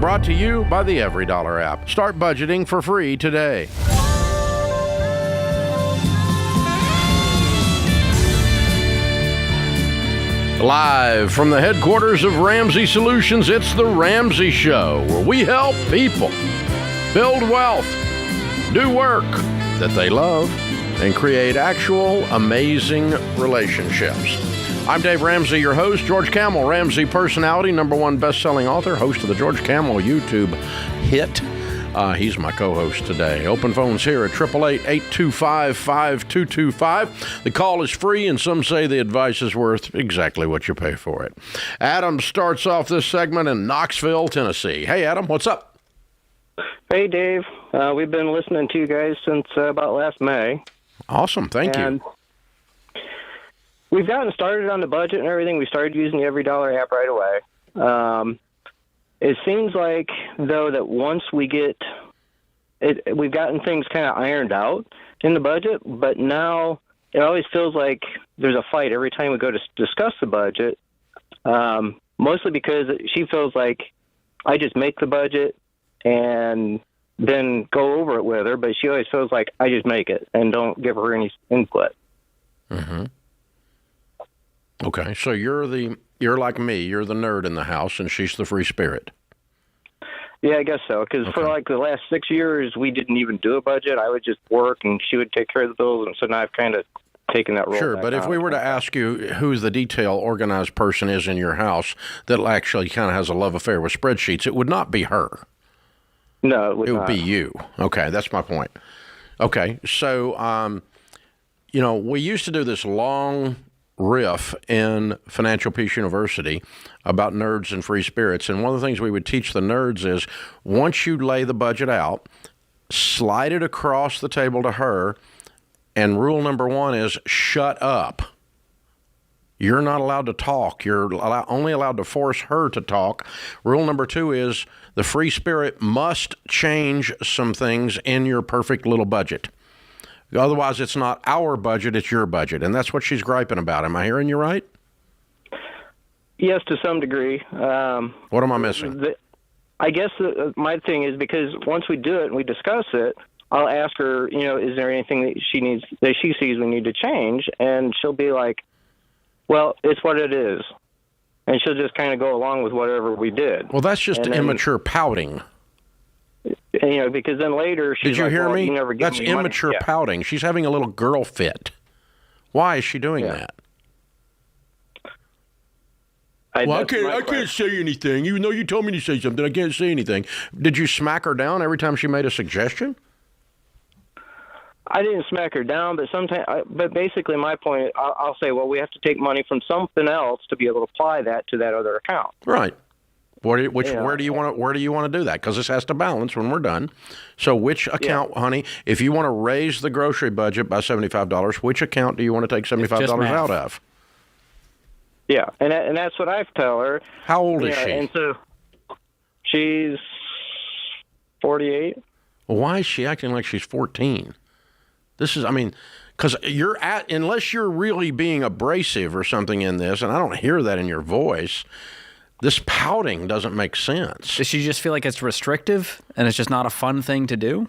brought to you by the EveryDollar app. Start budgeting for free today. Live from the headquarters of Ramsey Solutions, it's The Ramsey Show, where we help people build wealth, do work that they love, and create actual amazing relationships. I'm Dave Ramsey, your host. George Kamel, Ramsey personality, #1 best-selling author, host of the George Kamel YouTube hit. He's my co-host today. Open phones here at 888-825-5225. The call is free, and some say the advice is worth exactly what you pay for it. Adam starts off this segment in Knoxville, Tennessee. Hey, Adam, what's up? Hey, Dave. We've been listening to you guys since about last May. Awesome. Thank you. We've gotten started on the budget and everything. We started using the EveryDollar app right away. It seems like, though, that once we get it, we've gotten things kind of ironed out in the budget, but now it always feels like there's a fight every time we go to discuss the budget, mostly because she feels like I just make the budget and then go over it with her, but she always feels like I just make it and don't give her any input. Mm-hmm. Okay, so you're like me. You're the nerd in the house, and she's the free spirit. Yeah, I guess so. Because for like the last 6 years, we didn't even do a budget. I would just work, and she would take care of the bills. And so now I've kind of taken that role. Sure, but if we were to ask you who the detail organized person is in your house that actually kind of has a love affair with spreadsheets, it would not be her. No, it would not. It would be you. Okay, that's my point. Okay, so we used to do this long riff in Financial Peace University about nerds and free spirits. And one of the things we would teach the nerds is once you lay the budget out, slide it across the table to her. And rule number 1 is shut up. You're not allowed to talk. You're only allowed to force her to talk. Rule number 2 is the free spirit must change some things in your perfect little budget. Otherwise, it's not our budget, it's your budget. And that's what she's griping about. Am I hearing you right? Yes, to some degree. What am I missing? I guess my thing is because once we do it and we discuss it, I'll ask her, is there anything that she sees we need to change? And she'll be like, well, it's what it is. And she'll just kind of go along with whatever we did. Well, that's just immature pouting. Because then later she's Did you hear me? You never give That's me immature money. pouting. She's having a little girl fit. Why is she doing that? I can't say anything. Even though you told me to say something, I can't say anything. Did you smack her down every time she made a suggestion? I didn't smack her down, but but basically my point, I'll say, well, we have to take money from something else to be able to apply that to that other account. Right. Where do you want to do that? Because this has to balance when we're done. So which account, honey, if you want to raise the grocery budget by $75, which account do you want to take $75 out of? Yeah, and that's what I tell her. How old is she? And so she's 48. Well, why is she acting like she's 14? Because unless you're really being abrasive or something in this, and I don't hear that in your voice, this pouting doesn't make sense. Does she just feel like it's restrictive and it's just not a fun thing to do?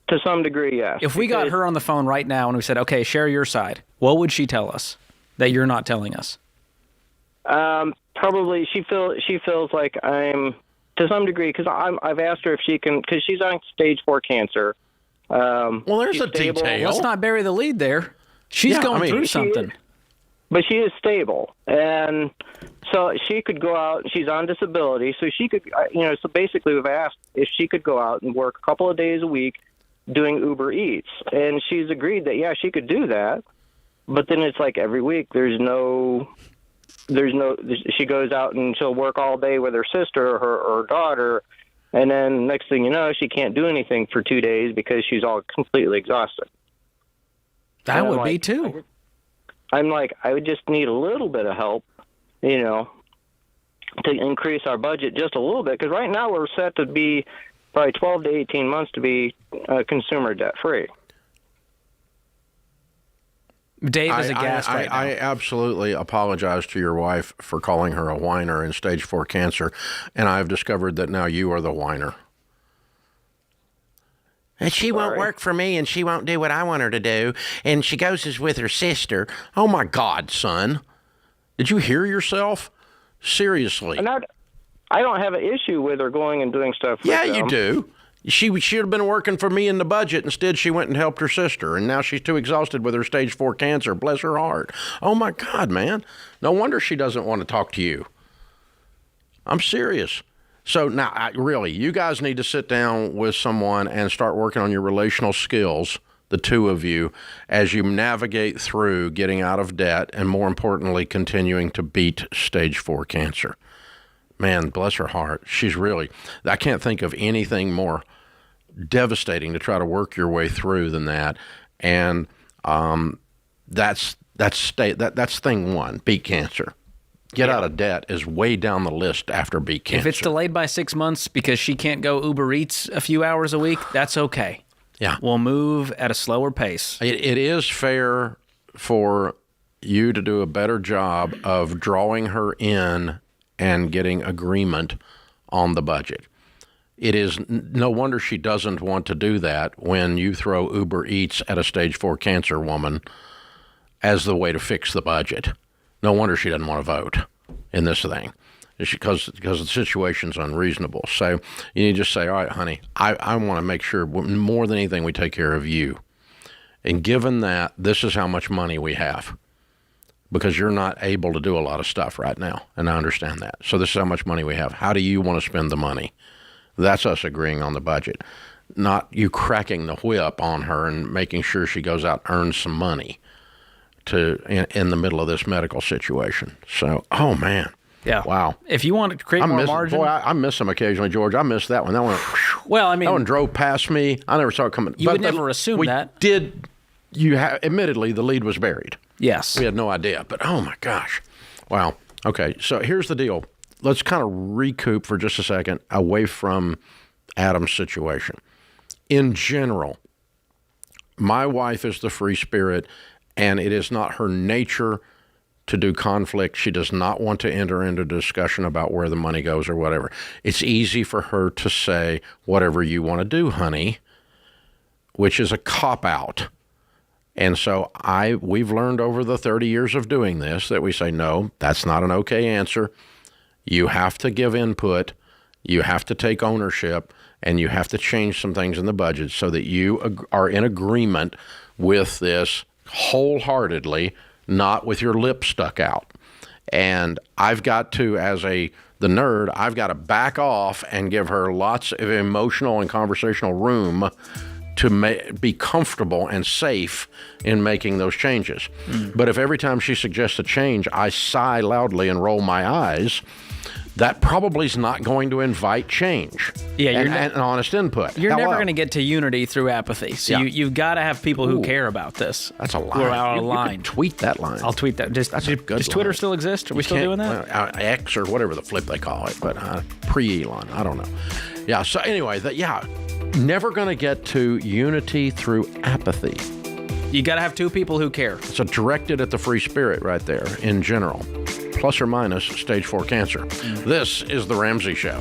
To some degree, yes. If we got her on the phone right now and we said, okay, share your side, what would she tell us that you're not telling us? Probably she feels like I'm, to some degree, because I've asked her if she can, because she's on stage 4 cancer. Well, there's a stable. detail. Let's not bury the lead there. She's going through something. But she is stable, and so she could go out. She's on disability, so she could, So basically, we've asked if she could go out and work a couple of days a week doing Uber Eats, and she's agreed that she could do that. But then it's like every week there's no. She goes out and she'll work all day with her sister or her daughter, and then next thing you know, she can't do anything for 2 days because she's all completely exhausted. That would be too. I'm like, I would just need a little bit of help, to increase our budget just a little bit. Because right now we're set to be probably 12 to 18 months to be consumer debt free. Dave is aghast right now. I absolutely apologize to your wife for calling her a whiner in stage 4 cancer, and I've discovered that now you are the whiner. And she won't work for me, and she won't do what I want her to do, and she goes with her sister. Oh, my God, son. Did you hear yourself? Seriously. And I don't have an issue with her going and doing stuff with them. You do. She should have been working for me in the budget. Instead, she went and helped her sister, and now she's too exhausted with her stage 4 cancer. Bless her heart. Oh, my God, man. No wonder she doesn't want to talk to you. I'm serious. So now, really, you guys need to sit down with someone and start working on your relational skills, the two of you, as you navigate through getting out of debt and, more importantly, continuing to beat stage 4 cancer. Man, bless her heart. She's really, I can't think of anything more devastating to try to work your way through than that. And that's thing one, beat cancer. Get out of debt is way down the list after beat cancer. If it's delayed by 6 months because she can't go Uber Eats a few hours a week, that's okay. Yeah. We'll move at a slower pace. It is fair for you to do a better job of drawing her in and getting agreement on the budget. It is no wonder she doesn't want to do that when you throw Uber Eats at a stage 4 cancer woman as the way to fix the budget. No wonder she doesn't want to vote in this thing, because the situation's unreasonable. So you need to just say, all right, honey, I want to make sure more than anything we take care of you. And given that, this is how much money we have, because you're not able to do a lot of stuff right now, and I understand that. So this is how much money we have. How do you want to spend the money? That's us agreeing on the budget, not you cracking the whip on her and making sure she goes out and earns some money in the middle of this medical situation. So, oh man. Yeah. Wow. If you want to create more margin. Boy, I miss them occasionally, George. I missed that one. That one. Well, I mean, that one drove past me. I never saw it coming. You would never assume that. Admittedly, the lead was buried. Yes. We had no idea. But oh my gosh. Wow. Okay. So here's the deal. Let's kind of recoup for just a second away from Adam's situation. In general, my wife is the free spirit, and it is not her nature to do conflict. She does not want to enter into discussion about where the money goes or whatever. It's easy for her to say, whatever you want to do, honey, which is a cop-out. And so we've learned over the 30 years of doing this that we say, no, that's not an okay answer. You have to give input, you have to take ownership, and you have to change some things in the budget so that you are in agreement with this wholeheartedly, not with your lip stuck out. And I've got to, as the nerd, I've got to back off and give her lots of emotional and conversational room to be comfortable and safe in making those changes. But if every time she suggests a change, I sigh loudly and roll my eyes, that probably is not going to invite change. Yeah, and honest input. You're never going to get to unity through apathy. So you've got to have people who care about this. That's a line. Who are out of line. You could tweet that line. I'll tweet that. Does Twitter still exist? Are we still doing that? X or whatever the flip they call it, but pre-Elon. I don't know. Yeah. So anyway, never going to get to unity through apathy. You got to have two people who care. So directed at the free spirit right there in general. Plus or minus stage 4 cancer. This is The Ramsey Show.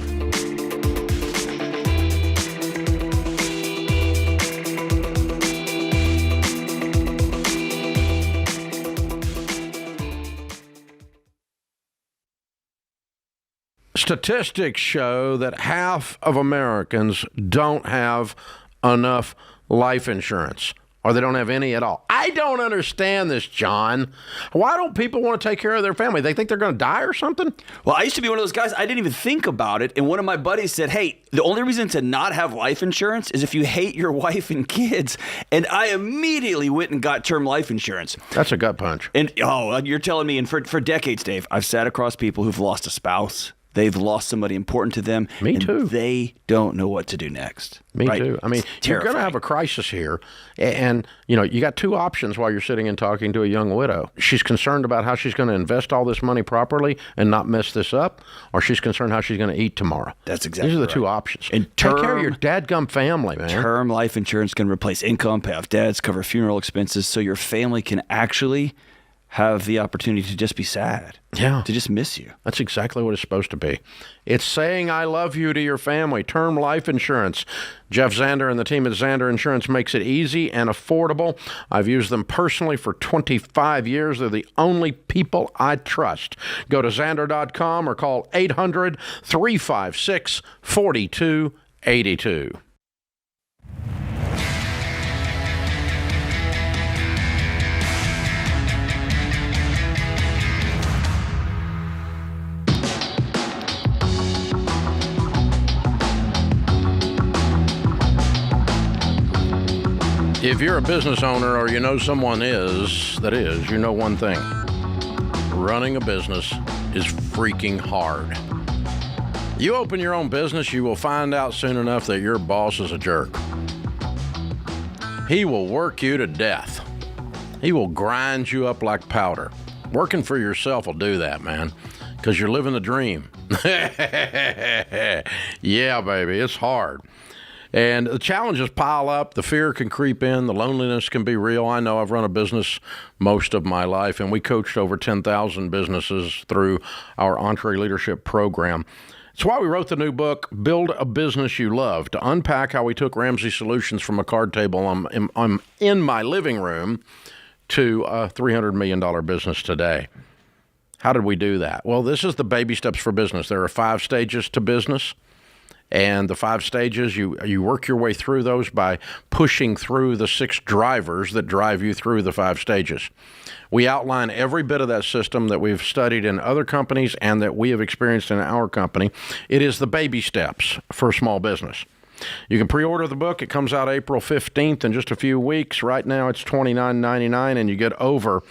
Statistics show that half of Americans don't have enough life insurance, or they don't have any at all. I don't understand this, John. Why don't people want to take care of their family? They think they're going to die or something? Well, I used to be one of those guys, I didn't even think about it. And one of my buddies said, hey, the only reason to not have life insurance is if you hate your wife and kids. And I immediately went and got term life insurance. That's a gut punch. And, you're telling me, and for decades, Dave, I've sat across people who've lost a spouse. They've lost somebody important to them. Me too. They don't know what to do next. Me right? too. I mean, you're going to have a crisis here. And, you got two options while you're sitting and talking to a young widow. She's concerned about how she's going to invest all this money properly and not mess this up, or she's concerned how she's going to eat tomorrow. That's exactly These are the right. two options. And take care of your dadgum family, man. Term life insurance can replace income, pay off debts, cover funeral expenses, so your family can actually have the opportunity to just be sad. Yeah. To just miss you. That's exactly what it's supposed to be. It's saying I love you to your family. Term life insurance. Jeff Zander and the team at Zander Insurance makes it easy and affordable. I've used them personally for 25 years. They're the only people I trust. Go to Zander.com or call 800-356-4282. If you're a business owner or you know someone that is, you know one thing. Running a business is freaking hard. You open your own business, you will find out soon enough that your boss is a jerk. He will work you to death. He will grind you up like powder. Working for yourself will do that, man, because you're living the dream. Yeah, baby, it's hard. And the challenges pile up, the fear can creep in, the loneliness can be real. I know I've run a business most of my life, and we coached over 10,000 businesses through our EntreLeadership program. It's why we wrote the new book, Build a Business You Love, to unpack how we took Ramsey solutions from a card table in my living room to a $300 million business today. How did we do that? Well, this is the baby steps for business. There are 5 stages to business. And the 5 stages, you work your way through those by pushing through the 6 drivers that drive you through the 5 stages. We outline every bit of that system that we've studied in other companies and that we have experienced in our company. It is the baby steps for small business. You can pre-order the book. It comes out April 15th in just a few weeks. Right now it's $29.99, and you get over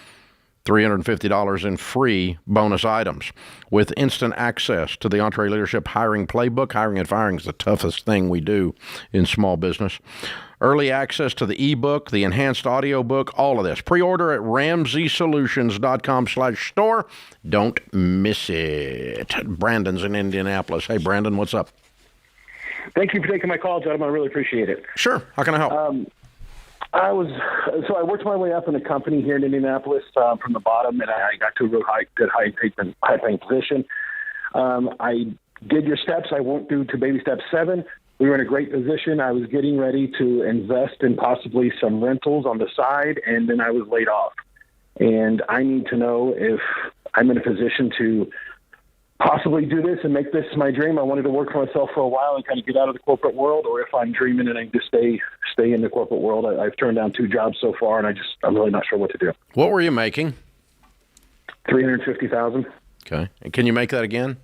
$350 in free bonus items with instant access to the EntreLeadership Hiring Playbook. Hiring and firing is the toughest thing we do in small business. Early access to the ebook, the enhanced audio book, all of this. Pre-order at RamseySolutions.com/store. Don't miss it. Brandon's in Indianapolis. Hey, Brandon, what's up? Thank you for taking my call, gentlemen. I really appreciate it. Sure. How can I help? I worked my way up in a company here in Indianapolis from the bottom, and I got to a real high-paying position. I did your steps. I won't do to baby step 7. We were in a great position. I was getting ready to invest in possibly some rentals on the side, and then I was laid off. And I need to know if I'm in a position to possibly do this and make this my dream. I wanted to work for myself for a while and kind of get out of the corporate world, or if I'm dreaming and I just stay in the corporate world. I've turned down 2 jobs so far, and I'm really not sure what to do. What were you making? $350,000. Okay. And can you make that again?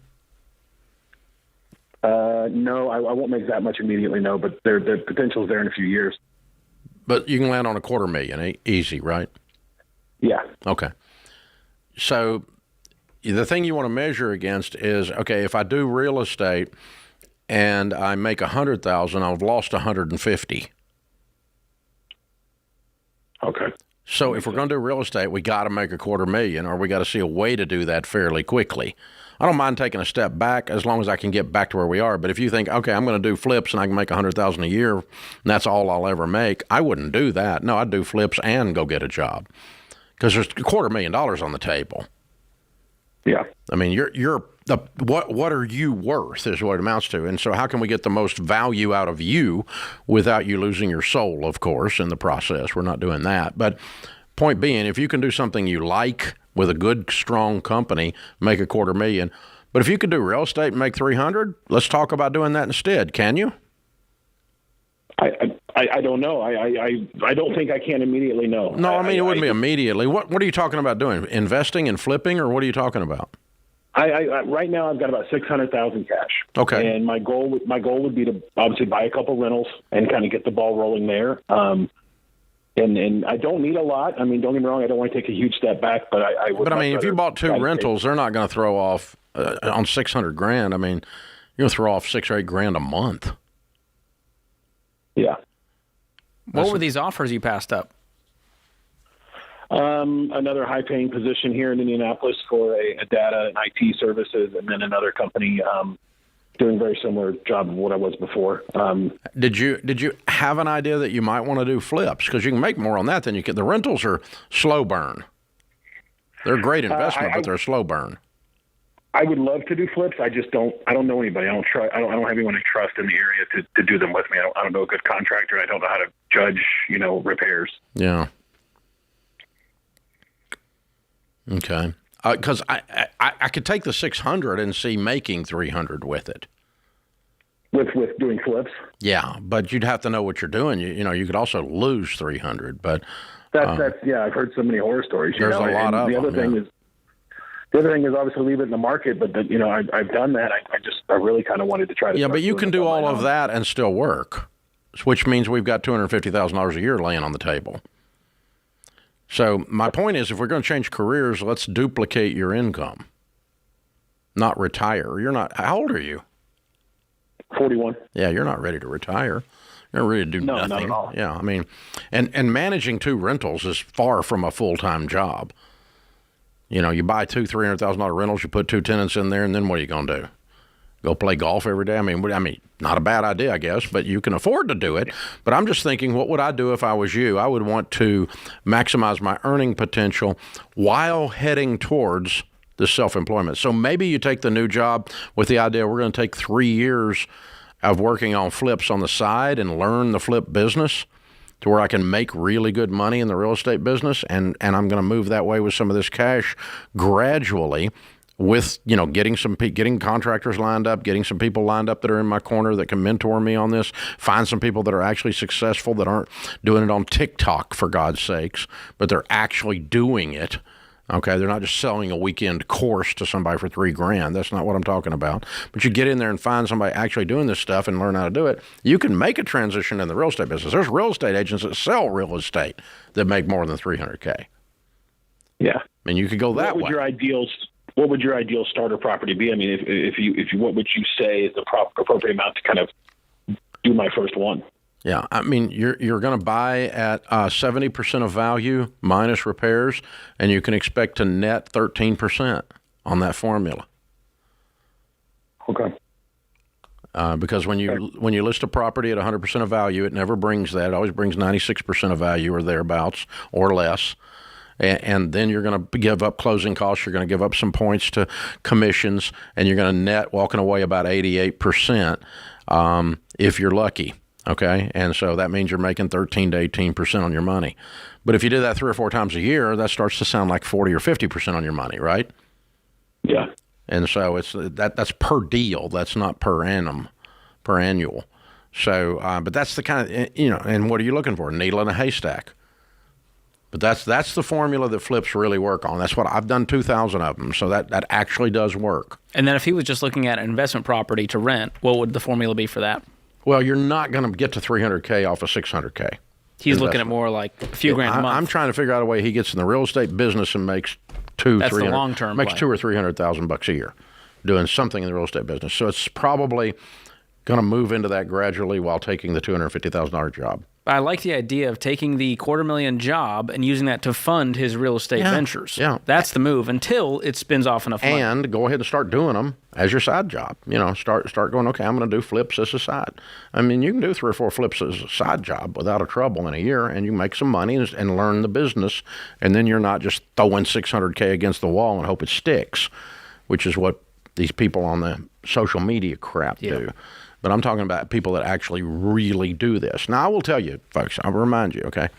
No, I won't make that much immediately, no, but the potential is there in a few years. But you can land on $250,000, easy, right? Yeah. Okay. So the thing you want to measure against is, okay, if I do real estate and I make $100,000, I've lost $150,000. Okay. So if we're going to do real estate, we got to make $250,000, or we got to see a way to do that fairly quickly. I don't mind taking a step back as long as I can get back to where we are. But if you think, okay, I'm going to do flips and I can make $100,000 a year, and that's all I'll ever make, I wouldn't do that. No, I'd do flips and go get a job, because there's $250,000 on the table. Yeah. I mean, what are you worth is what it amounts to. And so how can we get the most value out of you without you losing your soul, of course, in the process? We're not doing that. But point being, if you can do something you like with a good, strong company, make $250,000. But if you could do real estate and make $300,000, let's talk about doing that instead. Can you? I don't know. I don't think I can immediately know. No, I mean, it wouldn't be immediately. What are you talking about doing? Investing and flipping, or what are you talking about? I right now I've got about $600,000 cash. Okay. And my goal would be to obviously buy a couple rentals and kind of get the ball rolling there. And I don't need a lot. I mean, don't get me wrong. I don't want to take a huge step back, but I would. But I mean, if you bought 2 rentals, they're not going to throw off on 600 grand. I mean, you're gonna throw off 6 or 8 grand a month. Yeah. What were these offers you passed up? Another high-paying position here in Indianapolis for a data and IT services, and then another company doing a very similar job of what I was before. Did you have an idea that you might want to do flips? Because you can make more on that than you can. The rentals are slow burn. They're a great investment, but they're a slow burn. I would love to do flips. I just don't. I don't know anybody. I don't have anyone to trust in the area to do them with me. I don't know a good contractor. I don't know how to judge, repairs. Yeah. Okay. Because I could take the 600 and see making 300 with it. With doing flips. Yeah, but you'd have to know what you're doing. You could also lose 300, but that's yeah. I've heard so many horror stories. There's a lot of the other them. thing is. The other thing is obviously leave it in the market, but I've done that. I really kind of wanted to try to. Yeah, but you can do all of that and still work, which means we've got $250,000 a year laying on the table. So my point is, if we're going to change careers, let's duplicate your income, not retire. You're not. How old are you? 41. Yeah, you're not ready to retire. You're not ready to do nothing. Not at all. Yeah, I mean, and managing 2 rentals is far from a full-time job. You buy $200,000-$300,000 rentals, you put 2 tenants in there, and then what are you going to do? Go play golf every day? I mean, not a bad idea, I guess, but you can afford to do it. But I'm just thinking, what would I do if I was you? I would want to maximize my earning potential while heading towards the self-employment. So maybe you take the new job with the idea we're going to take 3 years of working on flips on the side and learn the flip business to where I can make really good money in the real estate business, and I'm going to move that way with some of this cash gradually with, getting contractors lined up, getting some people lined up that are in my corner that can mentor me on this, find some people that are actually successful that aren't doing it on TikTok, for God's sakes, but they're actually doing it. Okay, they're not just selling a weekend course to somebody for $3,000. That's not what I'm talking about. But you get in there and find somebody actually doing this stuff and learn how to do it. You can make a transition in the real estate business. There's real estate agents that sell real estate that make more than $300K. Yeah, and you could go that way. What would your ideal starter property be? I mean, if you what would you say is the appropriate amount to kind of do my first one? Yeah, I mean, you're going to buy at 70% of value minus repairs, and you can expect to net 13% on that formula. Okay. Because when you list a property at 100% of value, it never brings that. It always brings 96% of value or thereabouts or less. And then you're going to give up closing costs. You're going to give up some points to commissions, and you're going to net walking away about 88% if you're lucky. Okay, and so that means you're making 13 to 18% on your money. But if you do that 3 or 4 times a year, that starts to sound like 40 or 50% on your money, right? Yeah. And so that's per deal. That's not per annum, per annual. So, but that's the kind of, and what are you looking for? Needle in a haystack. But that's the formula that flips really work on. That's what I've done 2,000 of them. So that actually does work. And then if he was just looking at an investment property to rent, what would the formula be for that? Well, you're not going to get to $300K off of $600K. He's looking at more like a few grand a month. I'm trying to figure out a way he gets in the real estate business and makes That's the long-term makes play. $200,000 or $300,000 a year doing something in the real estate business. So it's probably going to move into that gradually while taking the $250,000 job. I like the idea of taking the $250,000 job and using that to fund his real estate ventures. Yeah. That's the move until it spins off enough money. And go ahead and start doing them as your side job. Start going, okay, I'm going to do flips as a side. I mean, you can do 3 or 4 flips as a side job without a trouble in a year, and you make some money and learn the business, and then you're not just throwing $600K against the wall and hope it sticks, which is what these people on the social media crap do. But I'm talking about people that actually really do this. Now, I will tell you, folks, I'll remind you, okay,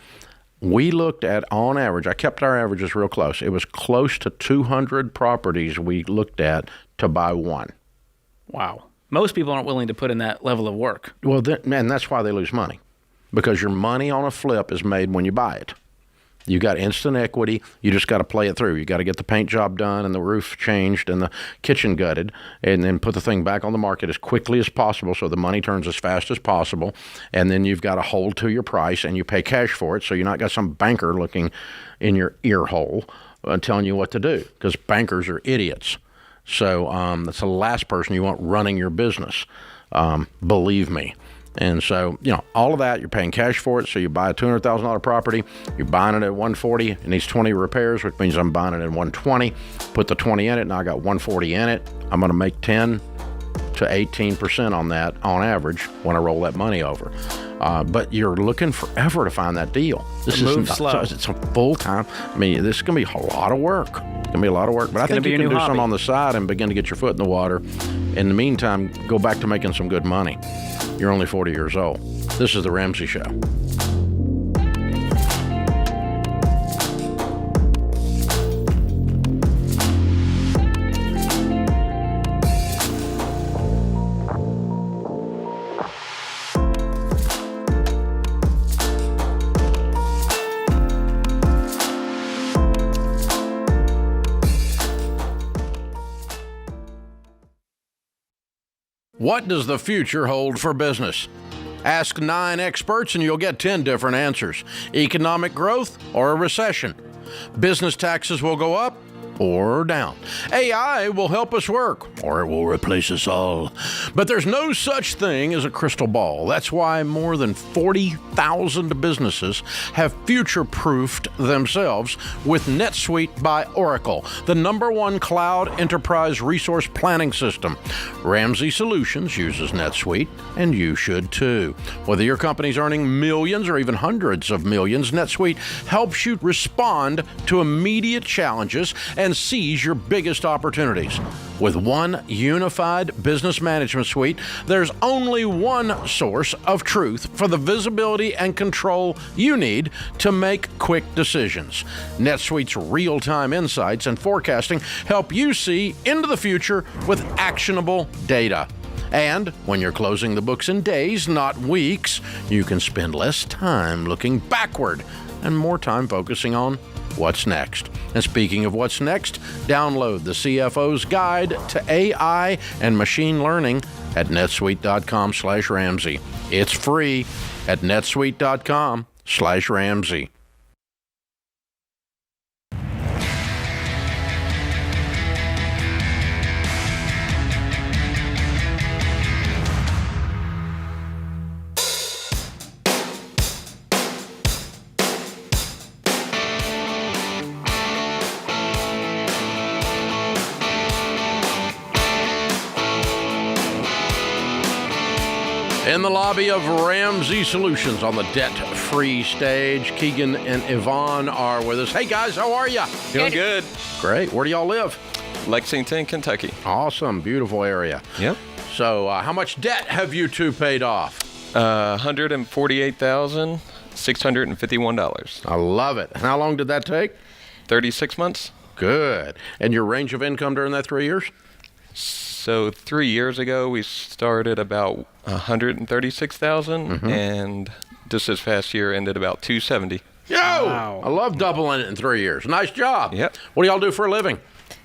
we looked at, on average, I kept our averages real close. It was close to 200 properties we looked at to buy one. Wow. Most people aren't willing to put in that level of work. Well, man, that's why they lose money, because your money on a flip is made when you buy it. You got instant equity. You just got to play it through. You got to get the paint job done and the roof changed and the kitchen gutted, and then put the thing back on the market as quickly as possible so the money turns as fast as possible. And then you've got to hold to your price, and you pay cash for it, so you're not got some banker looking in your ear hole telling you what to do, because bankers are idiots. So that's the last person you want running your business. Believe me. And so, all of that, you're paying cash for it. So you buy a $200,000 property, you're buying it at 140, it needs 20 repairs, which means I'm buying it at 120, put the 20 in it, now I got 140 in it. I'm going to make 10 to 18% on that on average when I roll that money over. But you're looking forever to find that deal. This is slow. It's a full time. I mean, this is going to be a lot of work. It's going to be a lot of work. But I think you can do something on the side and begin to get your foot in the water. In the meantime, go back to making some good money. You're only 40 years old. This is The Ramsey Show. What does the future hold for business? Ask 9 experts and you'll get 10 different answers. Economic growth or a recession? Business taxes will go up or down. AI will help us work, or it will replace us all. But there's no such thing as a crystal ball. That's why more than 40,000 businesses have future-proofed themselves with NetSuite by Oracle, the #1 cloud enterprise resource planning system. Ramsey Solutions uses NetSuite, and you should too. Whether your company's earning millions or even hundreds of millions, NetSuite helps you respond to immediate challenges and seize your biggest opportunities. With one unified business management suite, there's only one source of truth for the visibility and control you need to make quick decisions. NetSuite's real-time insights and forecasting help you see into the future with actionable data. And when you're closing the books in days, not weeks, you can spend less time looking backward and more time focusing on what's next. And speaking of what's next, download the CFO's Guide to AI and Machine Learning at netsuite.com/Ramsey. It's free at netsuite.com/Ramsey. In the lobby of Ramsey Solutions on the debt-free stage, Keegan and Yvonne are with us. Hey, guys, how are you? Doing good. Great. Where do y'all live? Lexington, Kentucky. Awesome. Beautiful area. Yep. So how much debt have you two paid off? $148,651. I love it. How long did that take? 36 months. Good. And your range of income during that 3 years? So 3 years ago, we started about 136,000, and just this past year ended about 270. Yo! Wow. I love doubling it in 3 years. Nice job. Yep. What do y'all do for a living?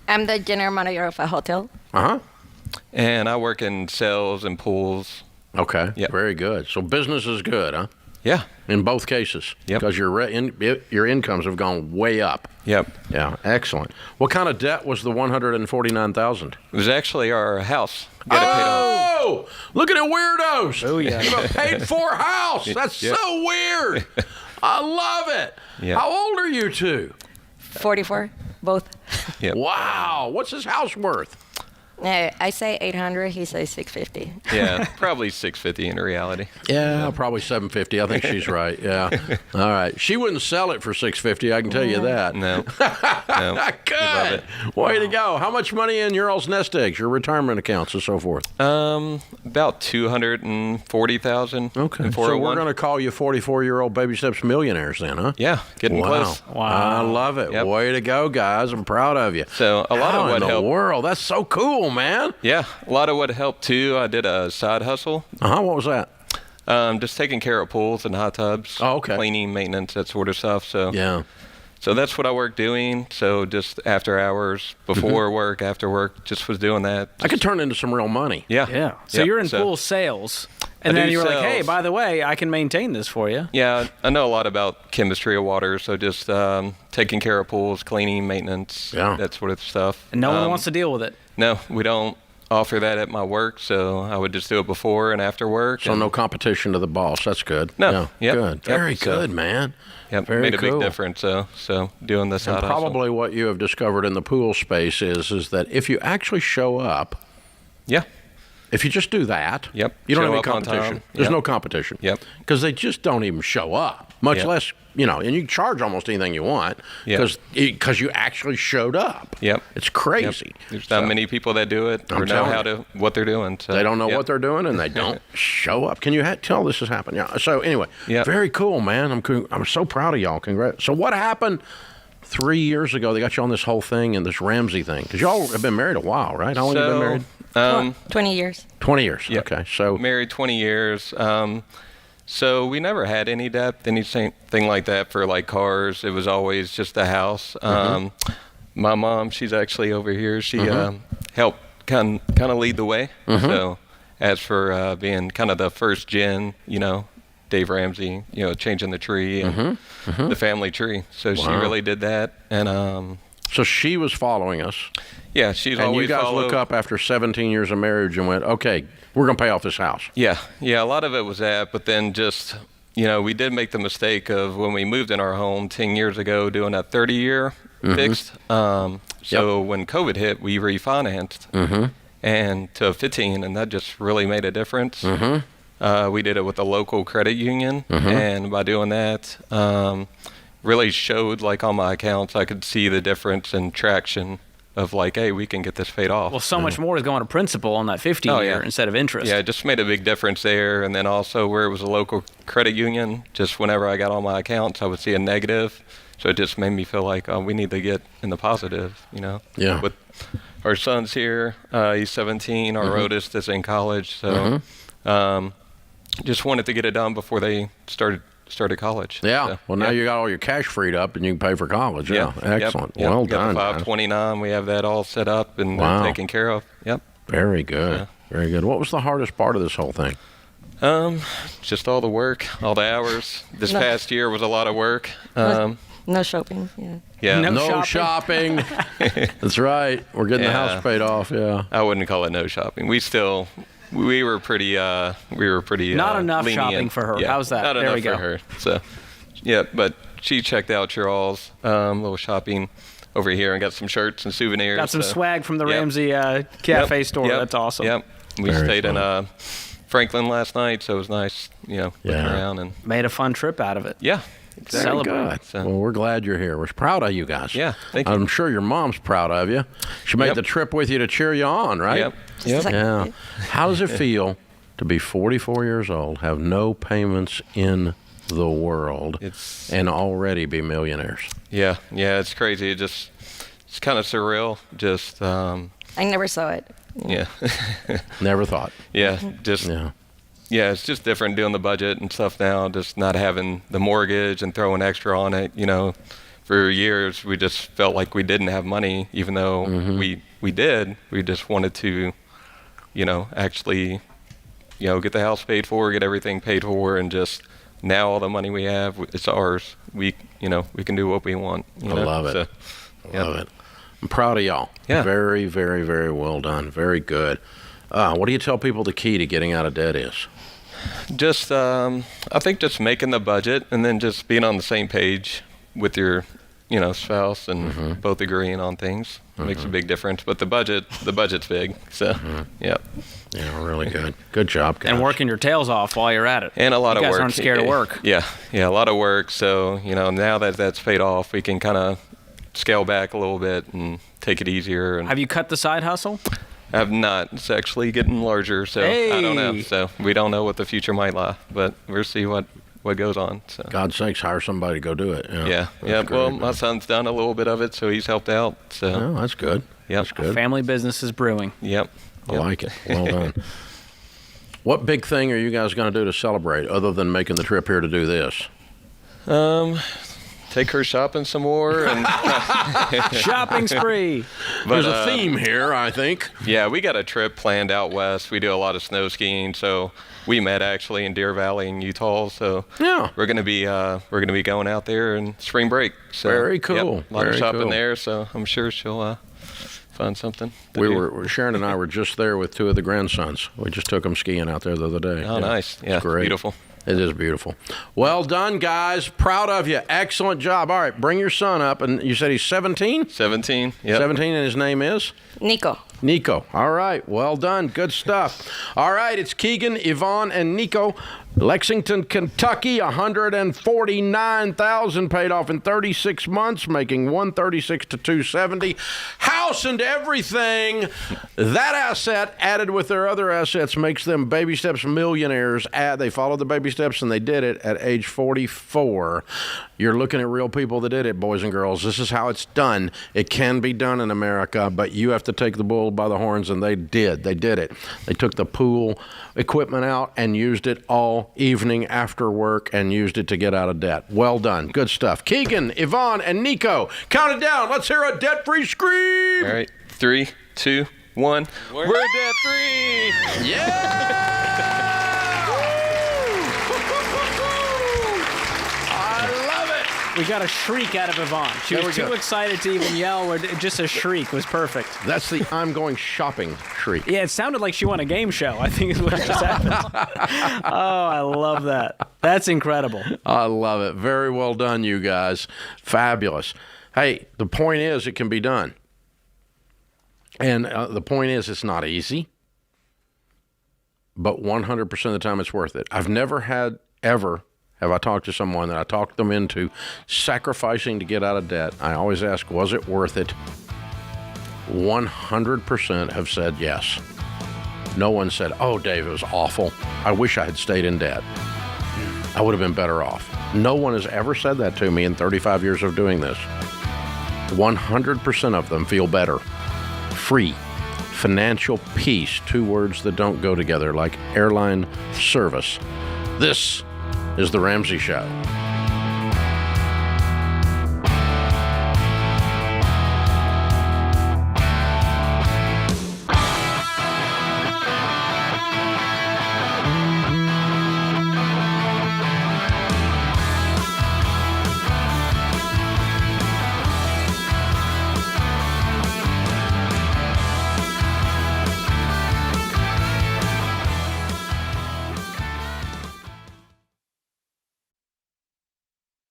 I'm the general manager of a hotel. Uh-huh. And I work in sales and pools. Okay. Yep. Very good. So business is good, huh? Yeah. In both cases. Yep. Because your incomes have gone way up. Yep. Yeah. Excellent. What kind of debt was the $149,000? It was actually our house. Got it paid off. Oh! Look at it, weirdos! Oh, yeah. You have a paid-for house. That's so weird. I love it. Yep. How old are you two? 44, both. Yep. Wow. What's his house worth? I say 800, he says 650. Yeah, probably 650 in reality. Yeah, probably 750. I think she's right. Yeah. All right. She wouldn't sell it for 650. I can tell you that. No. Good. Way to go. How much money in your all's nest eggs, your retirement accounts, and so forth? About 240,000. Okay. So we're going to call you 44-year-old baby steps millionaires then, huh? Yeah, getting close. Wow. I love it. Yep. Way to go, guys. I'm proud of you. So a lot How of what in the helped. world? That's so cool, man. Yeah, a lot of what helped too. I did a side hustle. What was that? Just taking care of pools and hot tubs. Oh, okay. Cleaning, maintenance, that sort of stuff. So Yeah. So that's what I work doing. So just after hours, before work, after work, just was doing that. I could turn into some real money. Yeah. Yeah. So Yep. you're in pool sales, and I then do you were like, hey, sales. by the way, I can maintain this for you. Yeah, I know a lot about chemistry of water, so just taking care of pools, cleaning, maintenance, that sort of stuff. And no one wants to deal with it. No, we don't offer that at my work, so I would just do it before and after work. So no competition to the boss. That's good. No. Yeah, Yep. good. Yep. Very So- good, man. Yep, Very made a cool. big difference. So doing this And side hustle. probably what you have discovered in the pool space is that if you actually show up, Yeah. if you just do that, Yep. you don't Show have up any on competition. time. There's Yep. no competition. Yep. Because they just don't even show up, much Yep. less, and you can charge almost anything you want Yep. because you actually showed up. Yep. It's crazy. Yep. There's not many people that do it I'm or know telling what they're doing. So, They don't know yep. what they're doing, and they don't show up. Can you tell this has happened? Yeah. So anyway, Yep. very cool, man. I'm so proud of y'all. Congrats. So what happened 3 years ago? They got you on this whole thing and this Ramsey thing because y'all have been married a while, right? How long have you been married? 20 years. 20 years. Yeah. Okay. So Married 20 years. So we never had any debt, anything like that for like cars. It was always just a house. My mom, she's actually over here. She helped kind of lead the way. So as for being kind of the first gen, Dave Ramsey, changing the tree and the family tree. So she really did that. And so she was following us. yeah, she's And always you guys followed. look up after 17 years of marriage and went, okay, we're going to pay off this house. Yeah, a lot of it was that, but then just, we did make the mistake of when we moved in our home 10 years ago doing a 30-year fixed. So when COVID hit, we refinanced and to 15, and that just really made a difference. We did it with a local credit union, and by doing that, really showed like on my accounts, I could see the difference in traction of like, hey, we can get this paid off. Well, so much more is going to principal on that 15-year instead of interest. Yeah, it just made a big difference there. And then also where it was a local credit union, just whenever I got on my accounts, I would see a negative. So it just made me feel like, we need to get in the positive, Yeah. With our son's here, he's 17, our oldest is in college. So just wanted to get it done before they started college. Yeah. So, Well, now you got all your cash freed up and you can pay for college. Yeah. Yep. Excellent. Yep. Well We got done. the guys. 529. We have that all set up and Wow. taken care of. Yep. Very good. Very good. What was the hardest part of this whole thing? Just all the work, all the hours. This No. past year was a lot of work. No shopping. Yeah. Yeah. No shopping. That's right. We're getting the Yeah. house paid off. Yeah. I wouldn't call it no shopping. We were pretty Not enough lenient. shopping for her. Yeah, How's that? Not There enough we go. for her. So, yeah, but she checked out your all's little shopping over here and got some shirts and souvenirs. Got some so- swag from the Yep. Ramsey cafe Yep, store. yep, That's awesome. Yep. We Very stayed fun. in Franklin last night, so it was nice, looking Yeah. around and Made a fun trip out of it. yeah. Very Celebrate. good. So- Well, we're glad you're here. We're proud of you guys. Yeah, thank you. I'm sure your mom's proud of you. She made Yep. the trip with you to cheer you on, right? Yep. Yep. Yeah. How does it feel to be 44 years old, have no payments in the world, It's and already be millionaires? yeah, it's crazy. It's kind of surreal. Just I never saw it. yeah, Never thought. yeah, just Yeah. yeah, it's just different doing the budget and stuff now. Just not having the mortgage and throwing extra on it. For years we just felt like we didn't have money, even though we did. We just wanted to, actually, get the house paid for, get everything paid for, and just now all the money we have, it's ours. We can do what we want. I love it. So, I love it. I'm proud of y'all. Yeah. Very, very, very well done. Very good. What do you tell people the key to getting out of debt is? Just, I think just making the budget and then just being on the same page with your, spouse and both agreeing on things makes a big difference. But the budget's big. So, yeah. Yeah, really good. Good job, guys. And working your tails off while you're at it. And a lot you of guys work. aren't scared of work. Yeah, a lot of work. So, now that that's paid off, we can kind of scale back a little bit and take it easier. And Have you cut the side hustle? I have not. It's actually getting larger, so I don't know. Hey. So we don't know what the future might lie, but we'll see what goes on. So. God's sakes, hire somebody to go do it. Yeah. That's Well, great. my son's done a little bit of it, so he's helped out. So. Oh, that's good. Yep. That's good. Family business is brewing. Yep. I like it. Well done. What big thing are you guys going to do to celebrate other than making the trip here to do this? To take her shopping some more. And Shopping spree. There's a theme here, I think. yeah, we got a trip planned out west. We do a lot of snow skiing, so we met actually in Deer Valley in Utah. So Yeah. we're gonna be going out there in spring break. So, Very cool. Yep, a lot Very of shopping cool. there, so I'm sure she'll find something. to We do. were Sharon and I were just there with two of the grandsons. We just took them skiing out there the other day. Oh, nice. Yeah, it's great. beautiful. It is beautiful. Well done, guys. Proud of you. Excellent job. All right, bring your son up. And you said he's 17? 17. Yep. 17, and his name is? Nico. Nico. All right. Well done. Good stuff. All right. It's Keegan, Yvonne, and Nico. Lexington, Kentucky, $149,000 paid off in 36 months, making $136 to $270. House and everything. That asset added with their other assets makes them baby steps millionaires. They followed the baby steps and they did it at age 44. You're looking at real people that did it, boys and girls. This is how it's done. It can be done in America, but you have to take the bull by the horns, and they did. They did it. They took the pool equipment out and used it all evening after work and used it to get out of debt. Well done. Good stuff. Keegan, Yvonne, and Nico, count it down. Let's hear a debt-free scream. All right. 3, 2, 1. We're debt free. We got a shriek out of Yvonne. She There was we too go. excited to even yell. Just a shriek was perfect. That's the I'm going shopping shriek. Yeah, it sounded like she won a game show, I think is what just happened. Oh, I love that. That's incredible. I love it. Very well done, you guys. Fabulous. Hey, the point is it can be done. And the point is it's not easy, but 100% of the time it's worth it. I've never had ever have I talked to someone that I talked them into sacrificing to get out of debt. I always ask, was it worth it? 100% have said yes. No one said, oh, Dave, it was awful. I wish I had stayed in debt. I would have been better off. No one has ever said that to me in 35 years of doing this. 100% of them feel better. Free. Financial peace. Two words that don't go together, like airline service. This is The Ramsey Show.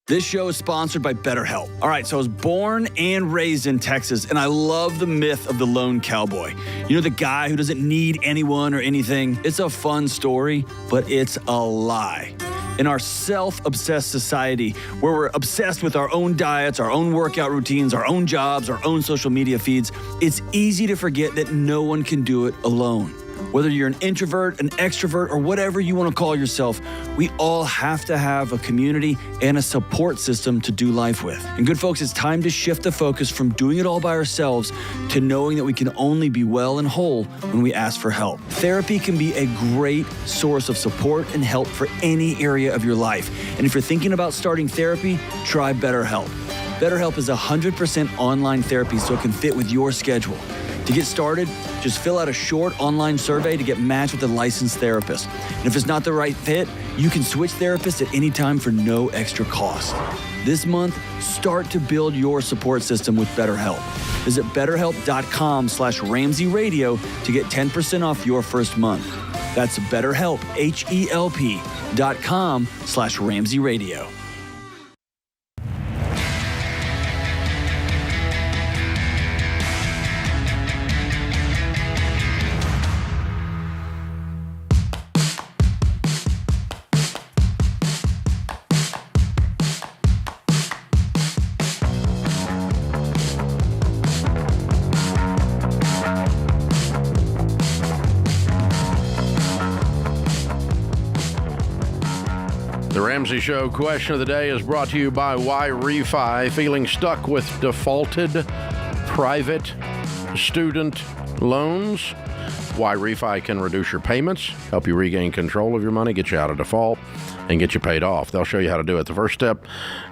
This show is sponsored by BetterHelp. All right, so I was born and raised in Texas, and I love the myth of the lone cowboy. You know, the guy who doesn't need anyone or anything. It's a fun story, but it's a lie. In our self-obsessed society, where we're obsessed with our own diets, our own workout routines, our own jobs, our own social media feeds, it's easy to forget that no one can do it alone. Whether you're an introvert, an extrovert, or whatever you want to call yourself, we all have to have a community and a support system to do life with. And good folks, it's time to shift the focus from doing it all by ourselves to knowing that we can only be well and whole when we ask for help. Therapy can be a great source of support and help for any area of your life. And if you're thinking about starting therapy, try BetterHelp. BetterHelp is 100% online therapy, so it can fit with your schedule. To get started, just fill out a short online survey to get matched with a licensed therapist. And if it's not the right fit, you can switch therapists at any time for no extra cost. This month, start to build your support system with BetterHelp. Visit BetterHelp.com/Ramsey Radio to get 10% off your first month. That's BetterHelp, HELP.com/Ramsey Radio. The Ramsey Show question of the day is brought to you by Why Refi. Feeling stuck with defaulted private student loans? why refi can reduce your payments, help you regain control of your money, get you out of default, and get you paid off. They'll show you how to do it. The first step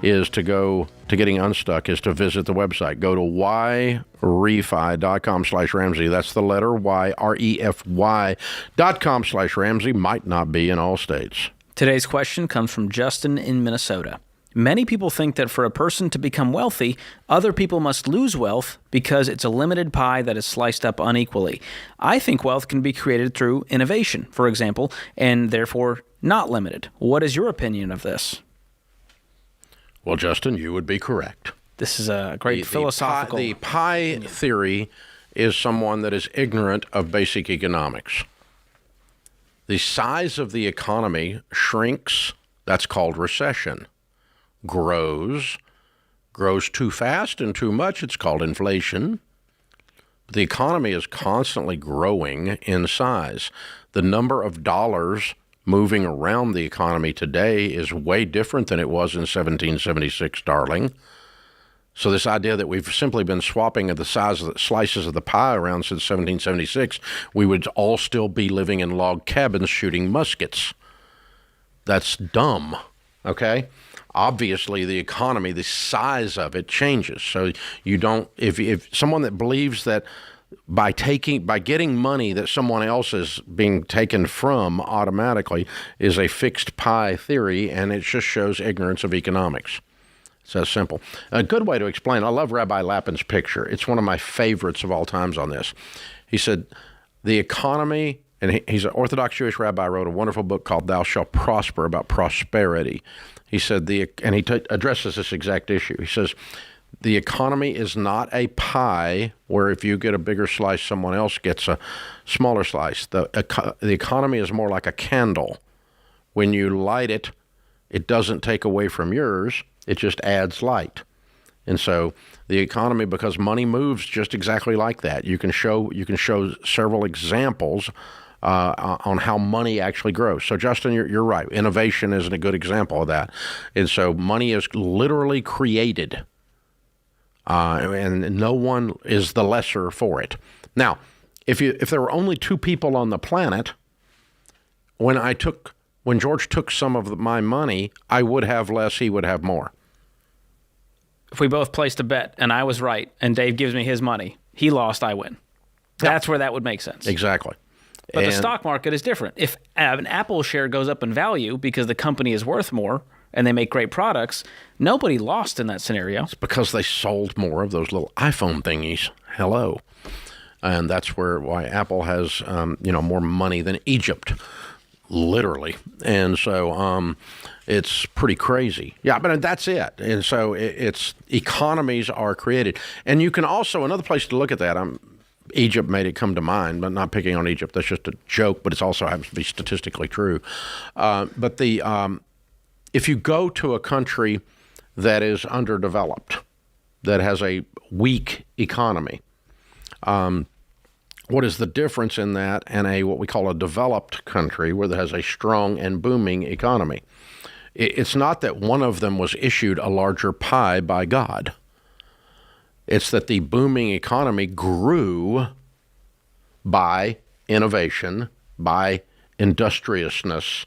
is to getting unstuck is to visit the website. Go to yrefy.com/Ramsey. That's the letter Y, REFY.com/Ramsey. Might not be in all states. Today's question comes from Justin in Minnesota. Many people think that for a person to become wealthy, other people must lose wealth because it's a limited pie that is sliced up unequally. I think wealth can be created through innovation, for example, and therefore not limited. What is your opinion of this? Well, Justin, you would be correct. This is a great philosophical... The pie theory is someone that is ignorant of basic economics. The size of the economy shrinks. That's called recession. Grows too fast and too much. It's called inflation. The economy is constantly growing in size. The number of dollars moving around the economy today is way different than it was in 1776, darling. So this idea that we've simply been swapping at the size of the slices of the pie around since 1776, we would all still be living in log cabins shooting muskets. That's dumb, okay? Obviously, the economy, the size of it changes. So you don't, if someone that believes that by getting money that someone else is being taken from automatically is a fixed pie theory, and it just shows ignorance of economics. It's that simple. A good way to explain, I love Rabbi Lappin's picture. It's one of my favorites of all times on this. He said, the economy, and he's an Orthodox Jewish rabbi, wrote a wonderful book called Thou Shalt Prosper, about prosperity. He said, and he addresses this exact issue. He says, the economy is not a pie where if you get a bigger slice, someone else gets a smaller slice. The economy is more like a candle. When you light it, it doesn't take away from yours. It just adds light. And so the economy, because money moves just exactly like that. You can show several examples on how money actually grows. So Justin, you're right. Innovation is a good example of that. And so money is literally created, and no one is the lesser for it. Now, if there were only two people on the planet, when George took some of my money, I would have less, he would have more. If we both placed a bet and I was right and Dave gives me his money, he lost, I win. That's where that would make sense. Exactly. But the stock market is different. If an Apple share goes up in value because the company is worth more and they make great products, nobody lost in that scenario. It's because they sold more of those little iPhone thingies. Hello. And that's why Apple has more money than Egypt. Literally. And so it's pretty crazy. Yeah, but that's it. And so it's economies are created. And you can also, another place to look at that, Egypt made it come to mind, but not picking on Egypt. That's just a joke, but it also happens to be statistically true. But if you go to a country that is underdeveloped, that has a weak economy, what is the difference in that and what we call a developed country where it has a strong and booming economy? It's not that one of them was issued a larger pie by God. It's that the booming economy grew by innovation, by industriousness,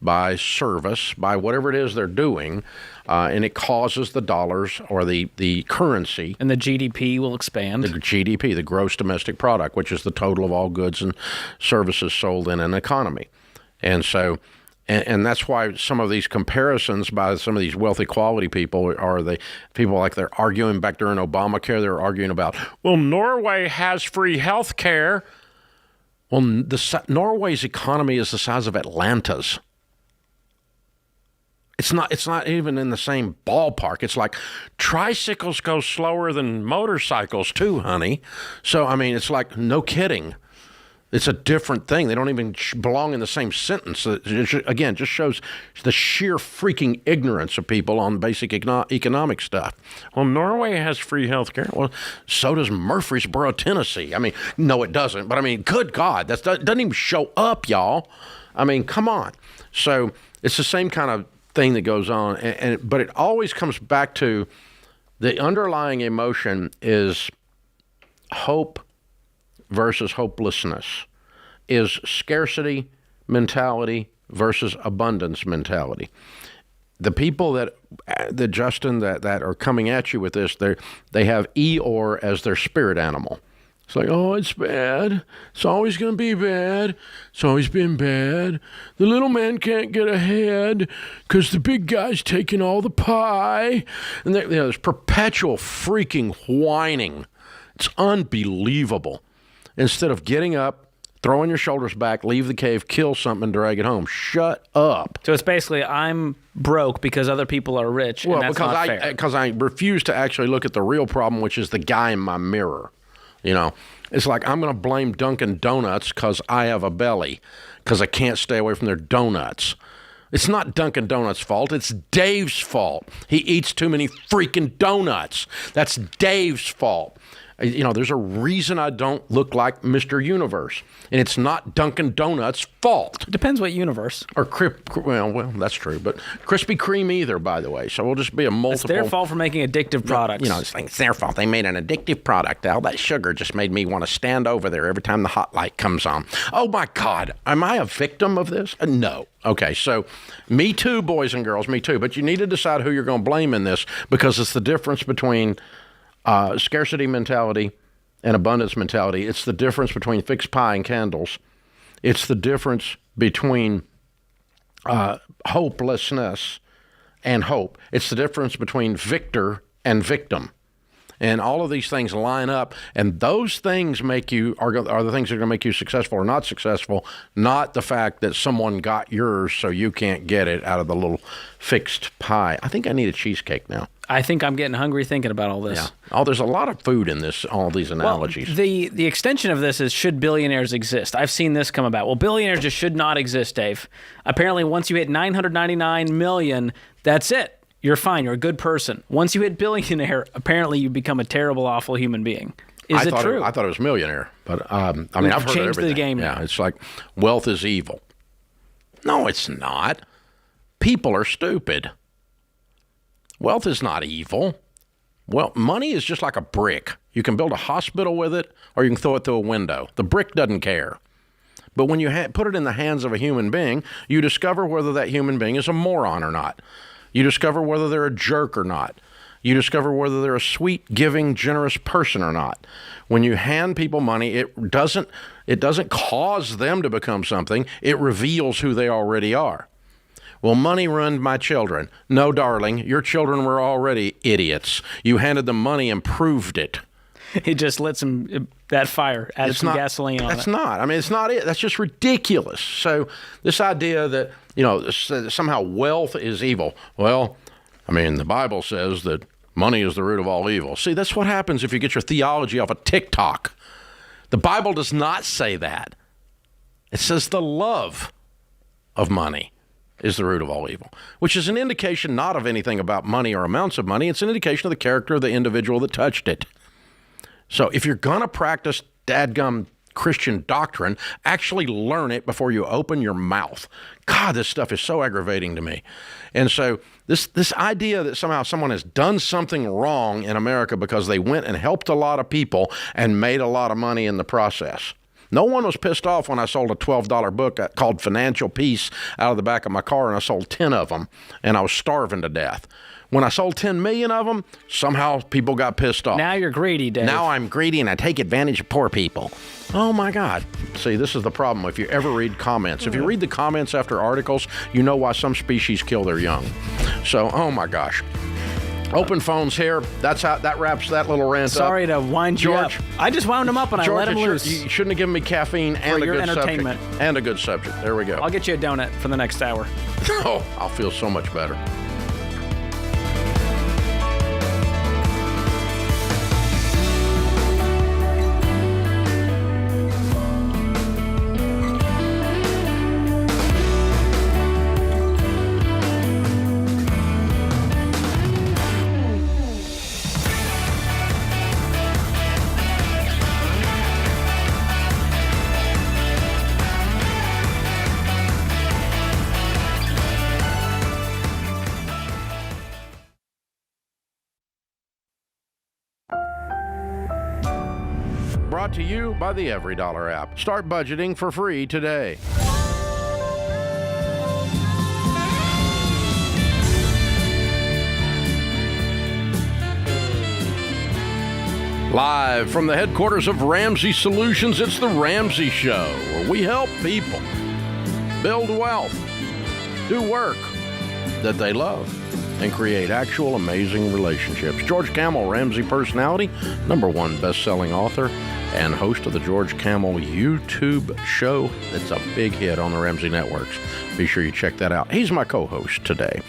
by service, by whatever it is they're doing, and it causes the dollars or the currency. And the GDP will expand. The GDP, the gross domestic product, which is the total of all goods and services sold in an economy. And so, and that's why some of these comparisons by some of these wealth equality people are the people like they're arguing back during Obamacare, they're arguing about, well, Norway has free health care. Well, Norway's economy is the size of Atlanta's. It's not even in the same ballpark. It's like tricycles go slower than motorcycles too, honey. So, I mean, it's like, no kidding. It's a different thing. They don't even belong in the same sentence. Again, just shows the sheer freaking ignorance of people on basic economic stuff. Well, Norway has free health care. Well, so does Murfreesboro, Tennessee. I mean, no, it doesn't. But, I mean, good God, that doesn't even show up, y'all. I mean, come on. So it's the same kind of thing that goes on, but it always comes back to the underlying emotion is hope versus hopelessness. is scarcity mentality versus abundance mentality. The people that Justin, that are coming at you with this, they have Eeyore as their spirit animal. It's like, oh, it's bad. It's always going to be bad. It's always been bad. The little man can't get ahead because the big guy's taking all the pie. And there's perpetual freaking whining. It's unbelievable. Instead of getting up, throwing your shoulders back, leave the cave, kill something, and drag it home. Shut up. So it's basically, I'm broke because other people are rich, and that's not fair. Because I refuse to actually look at the real problem, which is the guy in my mirror. You know, it's like I'm going to blame Dunkin' Donuts because I have a belly, because I can't stay away from their donuts. It's not Dunkin' Donuts' fault. It's Dave's fault. He eats too many freaking donuts. That's Dave's fault. You know, there's a reason I don't look like Mr. Universe, and it's not Dunkin' Donuts' fault. It depends what universe. Or well, that's true, but Krispy Kreme either, by the way. So we'll just be a multiple. It's their fault for making addictive products. You know, it's their fault. They made an addictive product. All that sugar just made me want to stand over there every time the hot light comes on. Oh my God, am I a victim of this? No. Okay, so me too, boys and girls, me too. But you need to decide who you're going to blame in this, because it's the difference between scarcity mentality and abundance mentality. It's the difference between fixed pie and candles. It's the difference between hopelessness and hope. It's the difference between victor and victim. And all of these things line up, and those things make you are the things that are going to make you successful or not successful, not the fact that someone got yours so you can't get it out of the little fixed pie. I think I need a cheesecake now. I think I'm getting hungry thinking about all this. Yeah. Oh, there's a lot of food in this, all these analogies. Well, the extension of this is, should billionaires exist? I've seen this come about. Well, billionaires just should not exist, Dave. Apparently, once you hit 999 million, that's it. You're fine. You're a good person. Once you hit billionaire, apparently you become a terrible, awful human being. Is it true? I thought it was millionaire, but I mean, I've heard changed everything. the game Yeah, now. it's like wealth is evil. No, it's not. People are stupid. Wealth is not evil. Well, money is just like a brick. You can build a hospital with it, or you can throw it through a window. The brick doesn't care. But when you put it in the hands of a human being, you discover whether that human being is a moron or not. You discover whether they're a jerk or not. You discover whether they're a sweet, giving, generous person or not. When you hand people money, it doesn't cause them to become something. It reveals who they already are. Well, money ruined my children. No, darling, your children were already idiots. You handed them money and proved it. He just lit that fire, added some gasoline on it. That's not. I mean, it's not it. That's just ridiculous. So this idea that, you know, somehow wealth is evil. Well, I mean, the Bible says that money is the root of all evil. See, that's what happens if you get your theology off of TikTok. The Bible does not say that. It says the love of money is the root of all evil, which is an indication not of anything about money or amounts of money. It's an indication of the character of the individual that touched it. So if you're going to practice dadgum Christian doctrine, actually learn it before you open your mouth. God, this stuff is so aggravating to me. And so this idea that somehow someone has done something wrong in America because they went and helped a lot of people and made a lot of money in the process. No one was pissed off when I sold a $12 book called Financial Peace out of the back of my car, and I sold 10 of them, and I was starving to death. When I sold 10 million of them, somehow people got pissed off. Now you're greedy, Dave. Now I'm greedy and I take advantage of poor people. Oh my God. See, this is the problem if you ever read comments. If you read the comments after articles, you know why some species kill their young. So, oh my gosh. Open phones here. That wraps that little rant up. Sorry to wind you up. I just wound him up and George, I let him loose. You shouldn't have given me caffeine and a your good entertainment. subject. And a good subject. There we go. I'll get you a donut for the next hour. Oh, I'll feel so much better. brought to you by the EveryDollar app. Start budgeting for free today. Live from the headquarters of Ramsey Solutions, it's The Ramsey Show, where we help people build wealth, do work that they love, and create actual amazing relationships. George Kamel, Ramsey personality, #1 best-selling author, and host of the George Kamel YouTube show. It's a big hit on the Ramsey Networks. Be sure you check that out. He's my co-host today.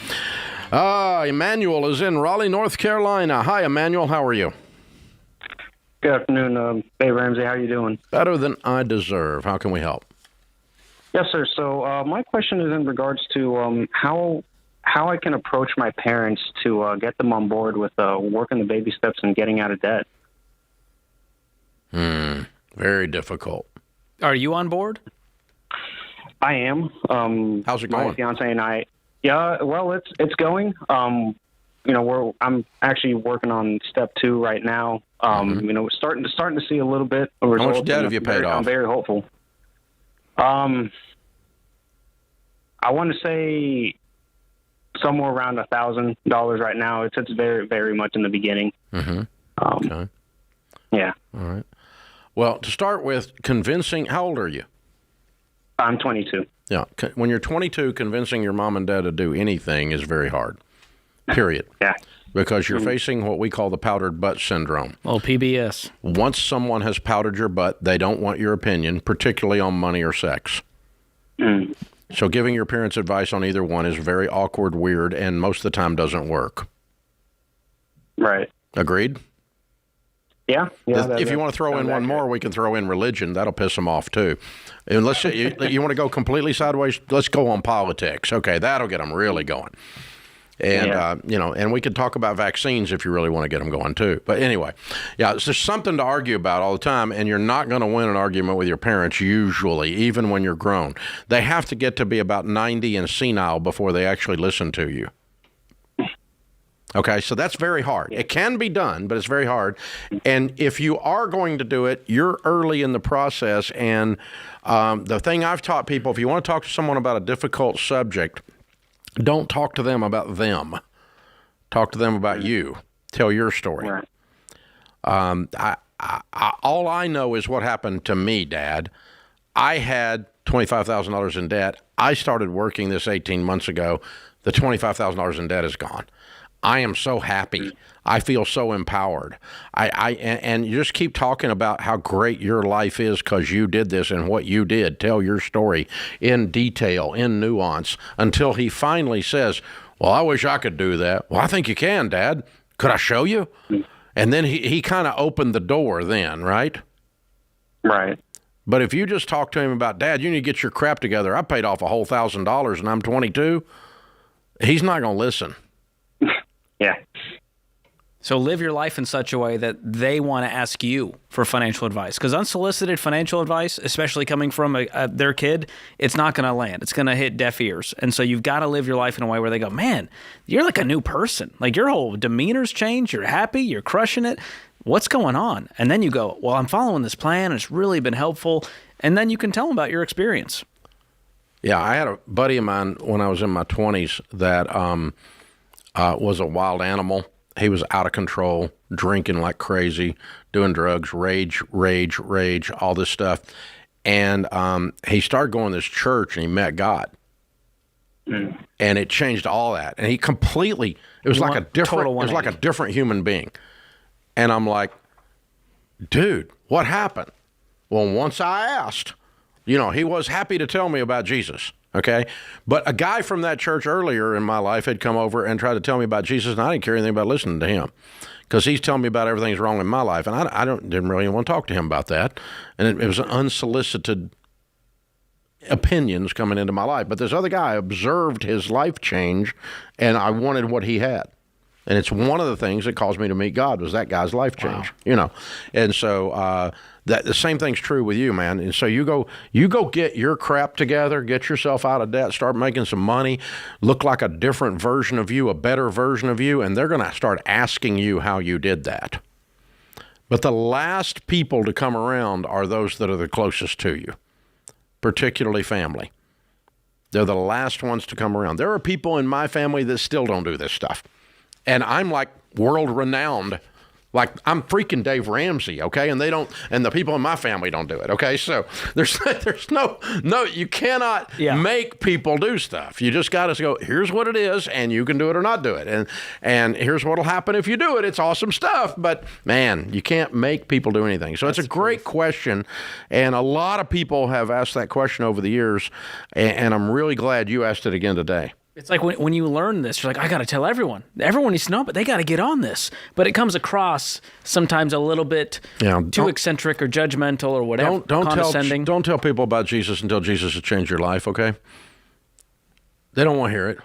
Emmanuel is in Raleigh, North Carolina. Hi, Emmanuel. How are you? Good afternoon, hey Ramsey. How are you doing? Better than I deserve. How can we help? Yes, sir. So my question is in regards to how I can approach my parents to get them on board with working the baby steps and getting out of debt. Very difficult. Are you on board? I am. How's it going? My fiance and I. Yeah. Well, it's going. I'm actually working on step 2 right now. Starting to see a little bit of results. How much debt have you paid off? I'm very hopeful. I want to say somewhere around $1,000 right now. It's very, very much in the beginning. Okay. Yeah. All right. Well, to start with, convincing. How old are you? I'm 22. Yeah. When you're 22, convincing your mom and dad to do anything is very hard. Period. Yeah. Because you're facing what we call the powdered butt syndrome. Oh, PBS. Once someone has powdered your butt, they don't want your opinion, particularly on money or sex. So giving your parents advice on either one is very awkward, weird, and most of the time doesn't work. Right. Agreed? Yeah. If you want to throw in one more, we can throw in religion. That'll piss them off, too. And let's say you want to go completely sideways, let's go on politics. Okay, that'll get them really going. And, and we could talk about vaccines if you really want to get them going, too. But anyway, it's just something to argue about all the time, and you're not going to win an argument with your parents usually, even when you're grown. They have to get to be about 90 and senile before they actually listen to you. Okay, so that's very hard. It can be done, but it's very hard. And if you are going to do it, you're early in the process. And the thing I've taught people, if you want to talk to someone about a difficult subject, don't talk to them about them. Talk to them about you. Tell your story. Right. All I know is what happened to me, Dad. I had $25,000 in debt. I started working this 18 months ago. The $25,000 in debt is gone. I am so happy. I feel so empowered. And you just keep talking about how great your life is because you did this and what you did. Tell your story in detail, in nuance, until he finally says, well, I wish I could do that. Well, I think you can, Dad. Could I show you? And then he kind of opened the door then, right? Right. But if you just talk to him about, Dad, you need to get your crap together. I paid off a whole $1,000 and I'm 22. He's not going to listen. Yeah. So live your life in such a way that they want to ask you for financial advice. Because unsolicited financial advice, especially coming from their kid, it's not going to land. It's going to hit deaf ears. And so you've got to live your life in a way where they go, man, you're like a new person. Like your whole demeanor's changed. You're happy. You're crushing it. What's going on? And then you go, well, I'm following this plan. It's really been helpful. And then you can tell them about your experience. Yeah, I had a buddy of mine when I was in my 20s that was a wild animal. He was out of control, drinking like crazy, doing drugs, rage, all this stuff. And he started going to this church and he met God. And it changed all that. And he completely, it was like a different human being. And I'm like, dude, what happened? Well, once I asked, he was happy to tell me about Jesus. Okay. But a guy from that church earlier in my life had come over and tried to tell me about Jesus, and I didn't care anything about listening to him because he's telling me about everything's wrong in my life. And I didn't really want to talk to him about that. And it was an unsolicited opinions coming into my life. But this other guy observed his life change, and I wanted what he had. And it's one of the things that caused me to meet God was that guy's life change, And so that the same thing's true with you, man. And so you go get your crap together, get yourself out of debt, start making some money, look like a different version of you, a better version of you, and they're going to start asking you how you did that. But the last people to come around are those that are the closest to you, particularly family. They're the last ones to come around. There are people in my family that still don't do this stuff. And I'm like world renowned. Like I'm freaking Dave Ramsey, okay? And the people in my family don't do it, okay? So there's no, you cannot make people do stuff. You just got to go, here's what it is, and you can do it or not do it. And here's what'll happen if you do it. It's awesome stuff, but man, you can't make people do anything. So it's a great question, and a lot of people have asked that question over the years, and I'm really glad you asked it again today. It's like when you learn this, you're like, I got to tell everyone. Everyone needs to know, but they got to get on this. But it comes across sometimes a little bit too eccentric or judgmental or whatever, condescending. Don't tell people about Jesus until Jesus has changed your life, okay? They don't want to hear it.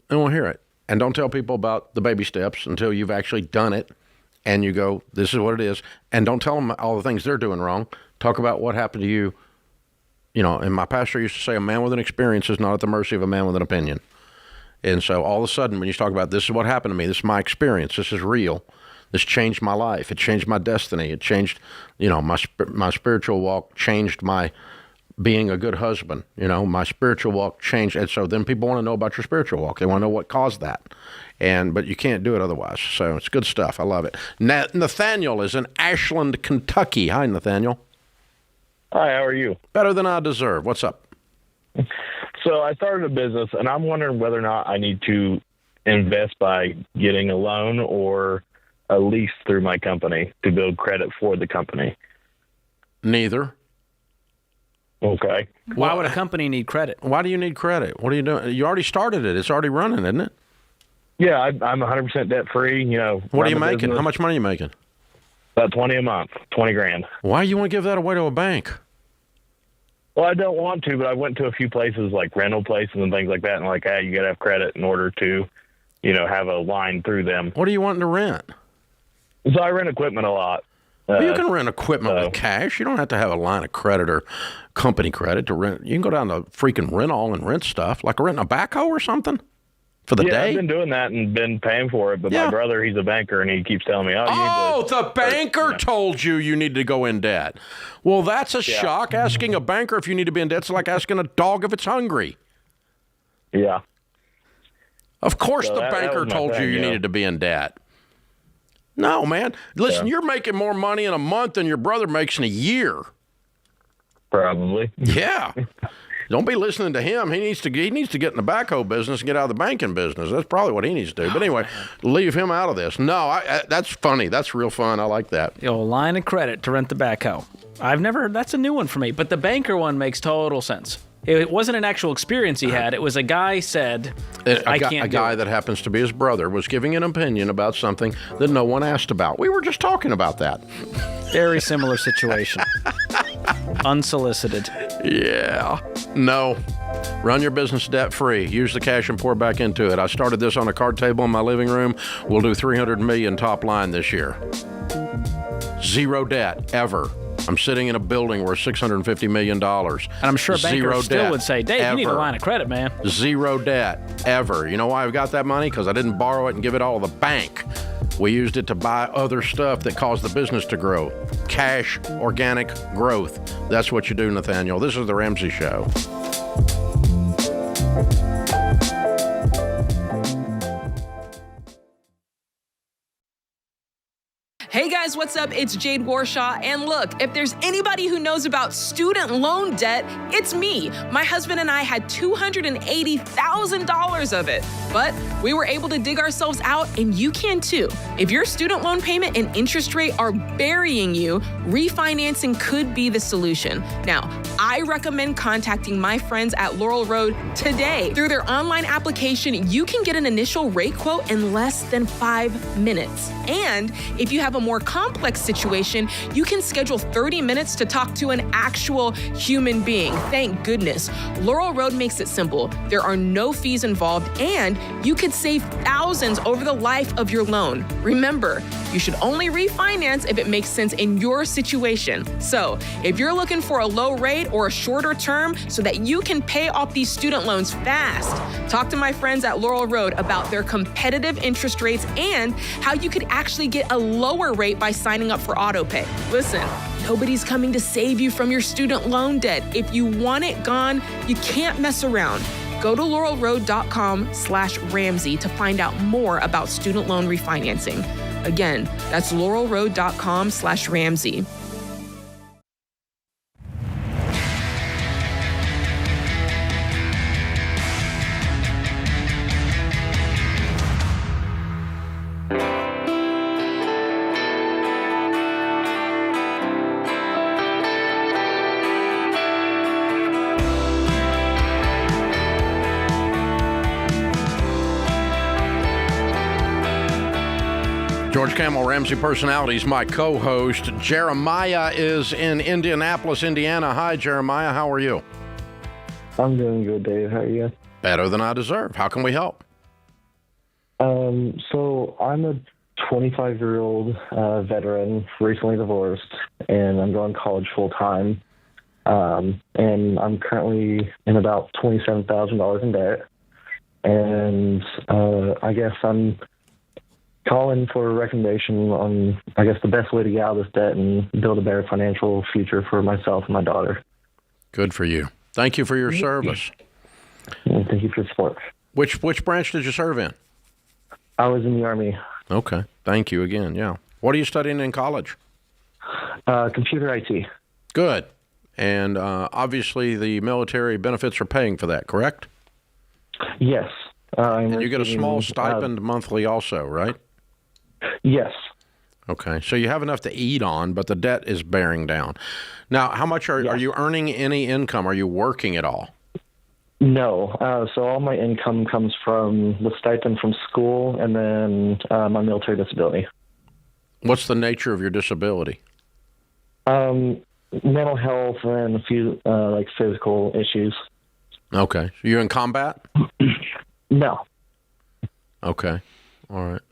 They don't want to hear it. And don't tell people about the baby steps until you've actually done it and you go, this is what it is. And don't tell them all the things they're doing wrong. Talk about what happened to you. You know, and my pastor used to say, a man with an experience is not at the mercy of a man with an opinion. And so all of a sudden, when you talk about this is what happened to me, this is my experience, this is real, this changed my life, it changed my destiny, it changed, my spiritual walk, changed my being a good husband, my spiritual walk changed. And so then people want to know about your spiritual walk. They want to know what caused that. But you can't do it otherwise. So it's good stuff. I love it. Nathaniel is in Ashland, Kentucky. Hi, Nathaniel. Hi, how are you? Better than I deserve. What's up? So I started a business, and I'm wondering whether or not I need to invest by getting a loan or a lease through my company to build credit for the company. Neither. Okay. Why would a company need credit? Why do you need credit? What are you doing? You already started it. It's already running, isn't it? Yeah, I'm 100% debt-free. What are you making? Business. How much money are you making? About $20 a month, $20,000. Why do you want to give that away to a bank? Well, I don't want to, but I went to a few places like rental places and things like that, and like, you got to have credit in order to, have a line through them. What are you wanting to rent? So I rent equipment a lot. Well, you can rent equipment with cash. You don't have to have a line of credit or company credit to rent. You can go down to freaking Rent-All and rent stuff, like renting a backhoe or something. For the day? I've been doing that and been paying for it, but my brother, he's a banker, and he keeps telling me, the banker told you need to go in debt. Well, that's a shock. Asking a banker if you need to be in debt is like asking a dog if it's hungry. Yeah. Of course the banker told you needed to be in debt. No, man. Listen, you're making more money in a month than your brother makes in a year. Probably. Yeah. Don't be listening to him. He needs to get in the backhoe business and get out of the banking business. That's probably what he needs to do. But anyway, leave him out of this. No, that's funny. That's real fun. I like that. A line of credit to rent the backhoe. I've never heard. That's a new one for me. But the banker one makes total sense. It wasn't an actual experience he had. It was a guy said, I can't do it. A guy that happens to be his brother was giving an opinion about something that no one asked about. We were just talking about that. Very similar situation. Unsolicited. Yeah. No. Run your business debt-free. Use the cash and pour back into it. I started this on a card table in my living room. We'll do $300 million top line this year. Zero debt, ever. I'm sitting in a building worth $650 million. And I'm sure a banker still would say, Dave, you need a line of credit, man. Zero debt, ever. You know why I've got that money? Because I didn't borrow it and give it all to the bank. We used it to buy other stuff that caused the business to grow. Cash, organic growth. That's what you do, Nathaniel. This is The Ramsey Show. Hey guys, what's up? It's Jade Warshaw. And look, if there's anybody who knows about student loan debt, it's me. My husband and I had $280,000 of it. But we were able to dig ourselves out, and you can too. If your student loan payment and interest rate are burying you, refinancing could be the solution. Now, I recommend contacting my friends at Laurel Road today. Through their online application, you can get an initial rate quote in less than 5 minutes. And if you have a more complex situation, you can schedule 30 minutes to talk to an actual human being. Thank goodness. Laurel Road makes it simple. There are no fees involved, and you could save thousands over the life of your loan. Remember, You should only refinance if it makes sense in your situation. So, if you're looking for a low rate or a shorter term so that you can pay off these student loans fast, talk to my friends at Laurel Road about their competitive interest rates and how you could actually get a lower rate by signing up for autopay. Listen, nobody's coming to save you from your student loan debt. If you want it gone, you can't mess around. Go to laurelroad.com/Ramsey to find out more about student loan refinancing. Again, that's laurelroad.com/Ramsey. George Kamel, Ramsey Personalities, my co-host. Jeremiah is in Indianapolis, Indiana. Hi, Jeremiah. How are you? I'm doing good, Dave. How are you? Better than I deserve. How can we help? So I'm a 25-year-old veteran, recently divorced, and I'm going to college full-time. And I'm currently in about $27,000 in debt. And I guess I'm calling for a recommendation on, I guess, the best way to get out of this debt and build a better financial future for myself and my daughter. Good for you. Thank you for your service. And thank you for the support. Which branch did you serve in? I was in the Army. Okay. Thank you again. Yeah. What are you studying in college? Computer IT. Good. And obviously the military benefits are paying for that, correct? Yes. And you get a small stipend monthly also, right? Yes. Okay. So you have enough to eat on, but the debt is bearing down. Now, how much are you earning any income? Are you working at all? No. So all my income comes from the stipend from school and then my military disability. What's the nature of your disability? Mental health and a few like physical issues. Okay. So you're in combat? No. Okay. All right.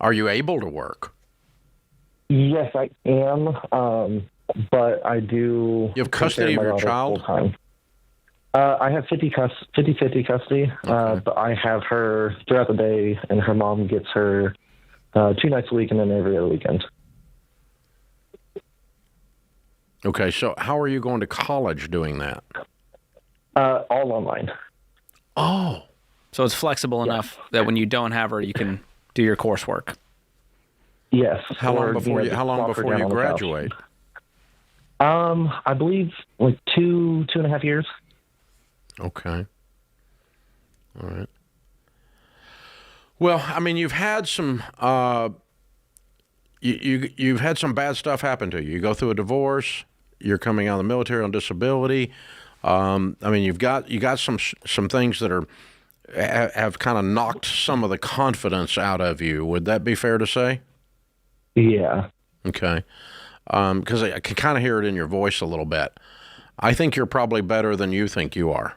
Are you able to work? Yes, I am. But I do. You have custody of your child? I have 50-50 custody, but I have her throughout the day, and her mom gets her 2 nights a week and then every other weekend. Okay, so how are you going to college doing that? All online. Oh. So it's flexible enough that when you don't have her, you can do your coursework. Yes. How long before you graduate? I believe like 2.5 years. Okay. All right. Well, I mean, you've had some you've had some bad stuff happen to you. You go through a divorce. You're coming out of the military on disability. I mean, you got some things that have kind of knocked some of the confidence out of you. Would that be fair to say? Yeah. Okay. Because I can kind of hear it in your voice a little bit. I think you're probably better than you think you are.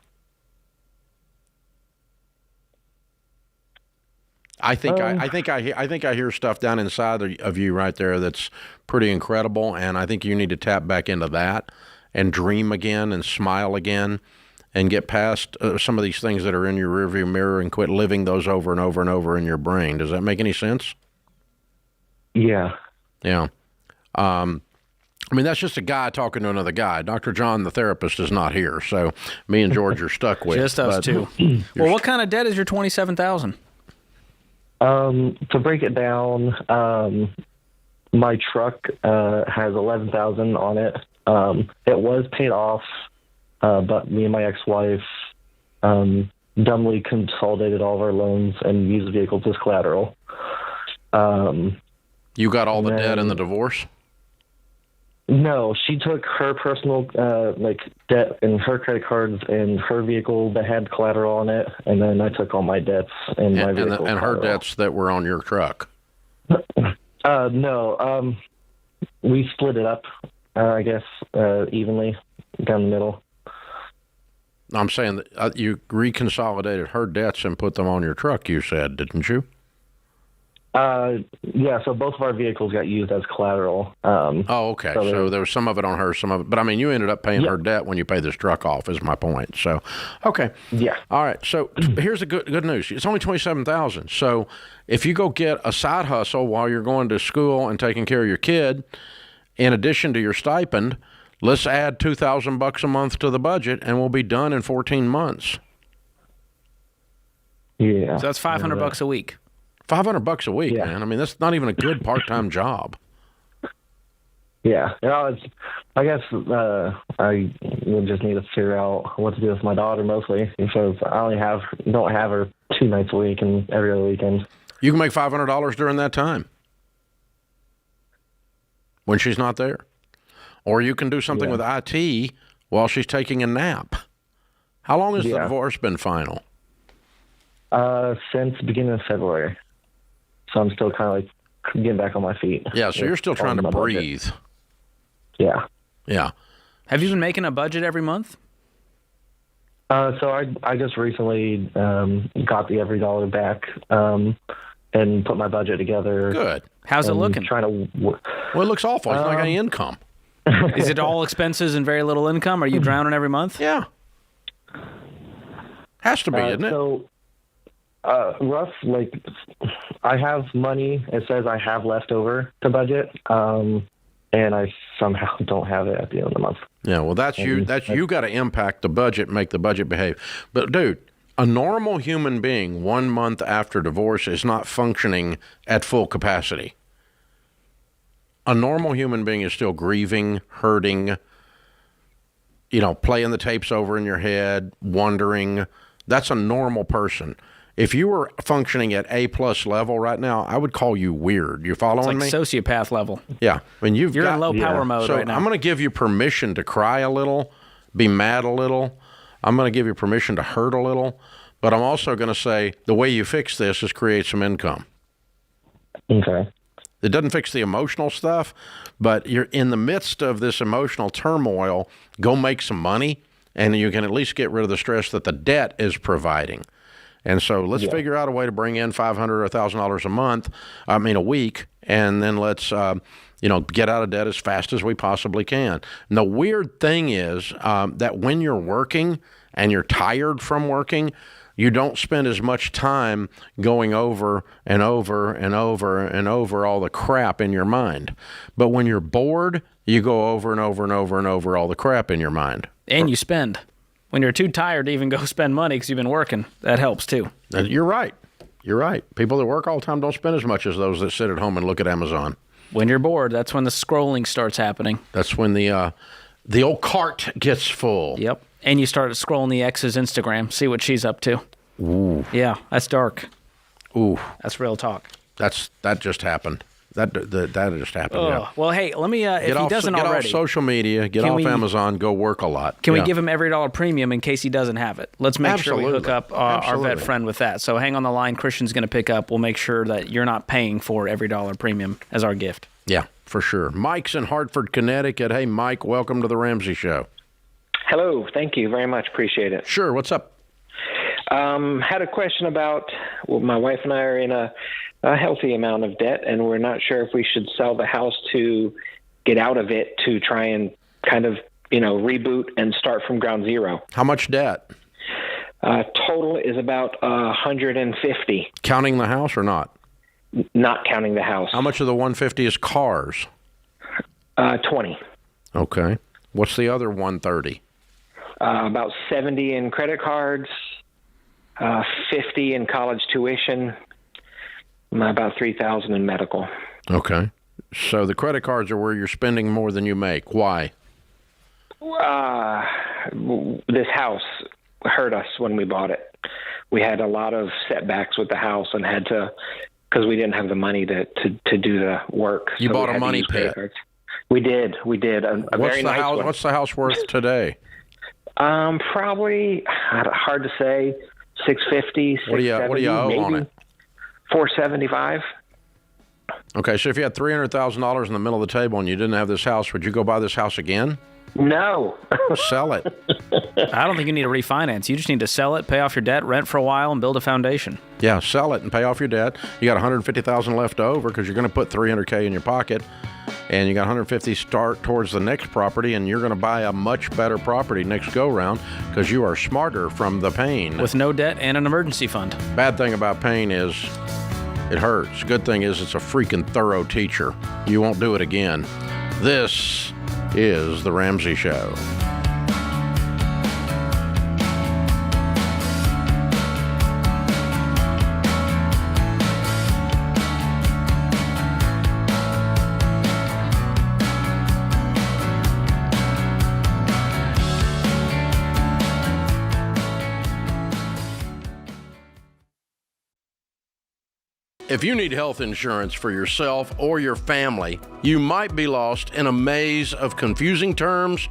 I think I hear stuff down inside of you right there that's pretty incredible, and I think you need to tap back into that and dream again and smile again and get past some of these things that are in your rearview mirror and quit living those over and over and over in your brain. Does that make any sense? Yeah. Yeah. I mean, that's just a guy talking to another guy. Dr. John, the therapist, is not here, so me and George are stuck with. Just us two. Well, what kind of debt is your $27,000? To break it down, my truck has $11,000 on it. It was paid off, but me and my ex-wife dumbly consolidated all of our loans and used the vehicles as collateral. You got all the debt in the divorce? No, she took her personal debt and her credit cards and her vehicle that had collateral on it, and then I took all my debts and my vehicle and her debts that were on your truck. No, we split it up, I guess, evenly down the middle. I'm saying that you reconsolidated her debts and put them on your truck, you said, didn't you? Yeah, so both of our vehicles got used as collateral. Oh, okay. So there was some of it on her, some of it. But, I mean, you ended up paying her debt when you paid this truck off, is my point. So, okay. Yeah. All right. So here's the good news. It's only $27,000. So if you go get a side hustle while you're going to school and taking care of your kid, in addition to your stipend, let's add $2,000 a month to the budget, and we'll be done in 14 months. Yeah. So that's $500 a week. $500 a week, man. I mean, that's not even a good part-time job. Yeah. I guess I would just need to figure out what to do with my daughter mostly, because I don't have her 2 nights a week and every other weekend. You can make $500 during that time when she's not there. Or you can do something with IT while she's taking a nap. How long has the divorce been final? Since the beginning of February. So I'm still kind of like getting back on my feet. Yeah, so you're still trying to breathe. Budget. Yeah. Yeah. Have you been making a budget every month? So I just recently got the every dollar back and put my budget together. Good. How's it looking? Well, it looks awful. It's not got any income. Is it all expenses and very little income? Are you drowning every month? Yeah. Has to be, isn't it? So, rough, like, I have money. It says I have left over to budget, and I somehow don't have it at the end of the month. Yeah, well, that's you. You got to impact the budget, make the budget behave. But, dude, a normal human being 1 month after divorce is not functioning at full capacity. A normal human being is still grieving, hurting, playing the tapes over in your head, wondering. That's a normal person. If you were functioning at A+ level right now, I would call you weird. You following me? It's like sociopath level. Yeah. I mean, you're in low power mode right now. I'm going to give you permission to cry a little, be mad a little. I'm going to give you permission to hurt a little. But I'm also going to say the way you fix this is create some income. Okay. It doesn't fix the emotional stuff, but you're in the midst of this emotional turmoil. Go make some money, and you can at least get rid of the stress that the debt is providing. And so let's figure out a way to bring in $500 or $1,000 a week, and then let's get out of debt as fast as we possibly can. And the weird thing is that when you're working and you're tired from working, you don't spend as much time going over and over and over and over all the crap in your mind. But when you're bored, you go over and over and over and over all the crap in your mind. And you spend. When you're too tired to even go spend money because you've been working, that helps too. You're right. You're right. People that work all the time don't spend as much as those that sit at home and look at Amazon. When you're bored, that's when the scrolling starts happening. That's when the old cart gets full. Yep. And you start scrolling the ex's Instagram, see what she's up to. Ooh. Yeah, that's dark. Ooh. That's real talk. That just happened. That just happened. Yeah. Well, hey, let me. If he doesn't get already, off social media, get off Amazon, go work a lot. Can we give him every dollar premium in case he doesn't have it? Let's make sure we hook up our vet friend with that. So hang on the line. Christian's going to pick up. We'll make sure that you're not paying for every dollar premium as our gift. Yeah, for sure. Mike's in Hartford, Connecticut. Hey, Mike, welcome to the Ramsey Show. Hello. Thank you very much. Appreciate it. Sure. What's up? Had a question about, my wife and I are in a healthy amount of debt, and we're not sure if we should sell the house to get out of it to try and kind of, reboot and start from ground zero. How much debt? Total is about 150. Counting the house or not? Not counting the house. How much of the 150 is cars? 20. Okay. What's the other 130? About 70 in credit cards, 50 in college tuition, about 3,000 in medical. Okay. So the credit cards are where you're spending more than you make. Why? This house hurt us when we bought it. We had a lot of setbacks with the house and had to, because we didn't have the money to do the work. You bought a money pit. We did. A very nice one. What's the house worth today? Probably hard to say. 650. What do you owe maybe on it? 475. Okay, so if you had $300,000 in the middle of the table and you didn't have this house, would you go buy this house again? No. Sell it. I don't think you need to refinance. You just need to sell it, pay off your debt, rent for a while, and build a foundation. Yeah, sell it and pay off your debt. You got $150,000 left over because you're going to put $300K in your pocket, and you got $150 start towards the next property, and you're going to buy a much better property next go round because you are smarter from the pain. With no debt and an emergency fund. Bad thing about pain is it hurts. Good thing is it's a freaking thorough teacher. You won't do it again. This is The Ramsey Show. If you need health insurance for yourself or your family, you might be lost in a maze of confusing terms,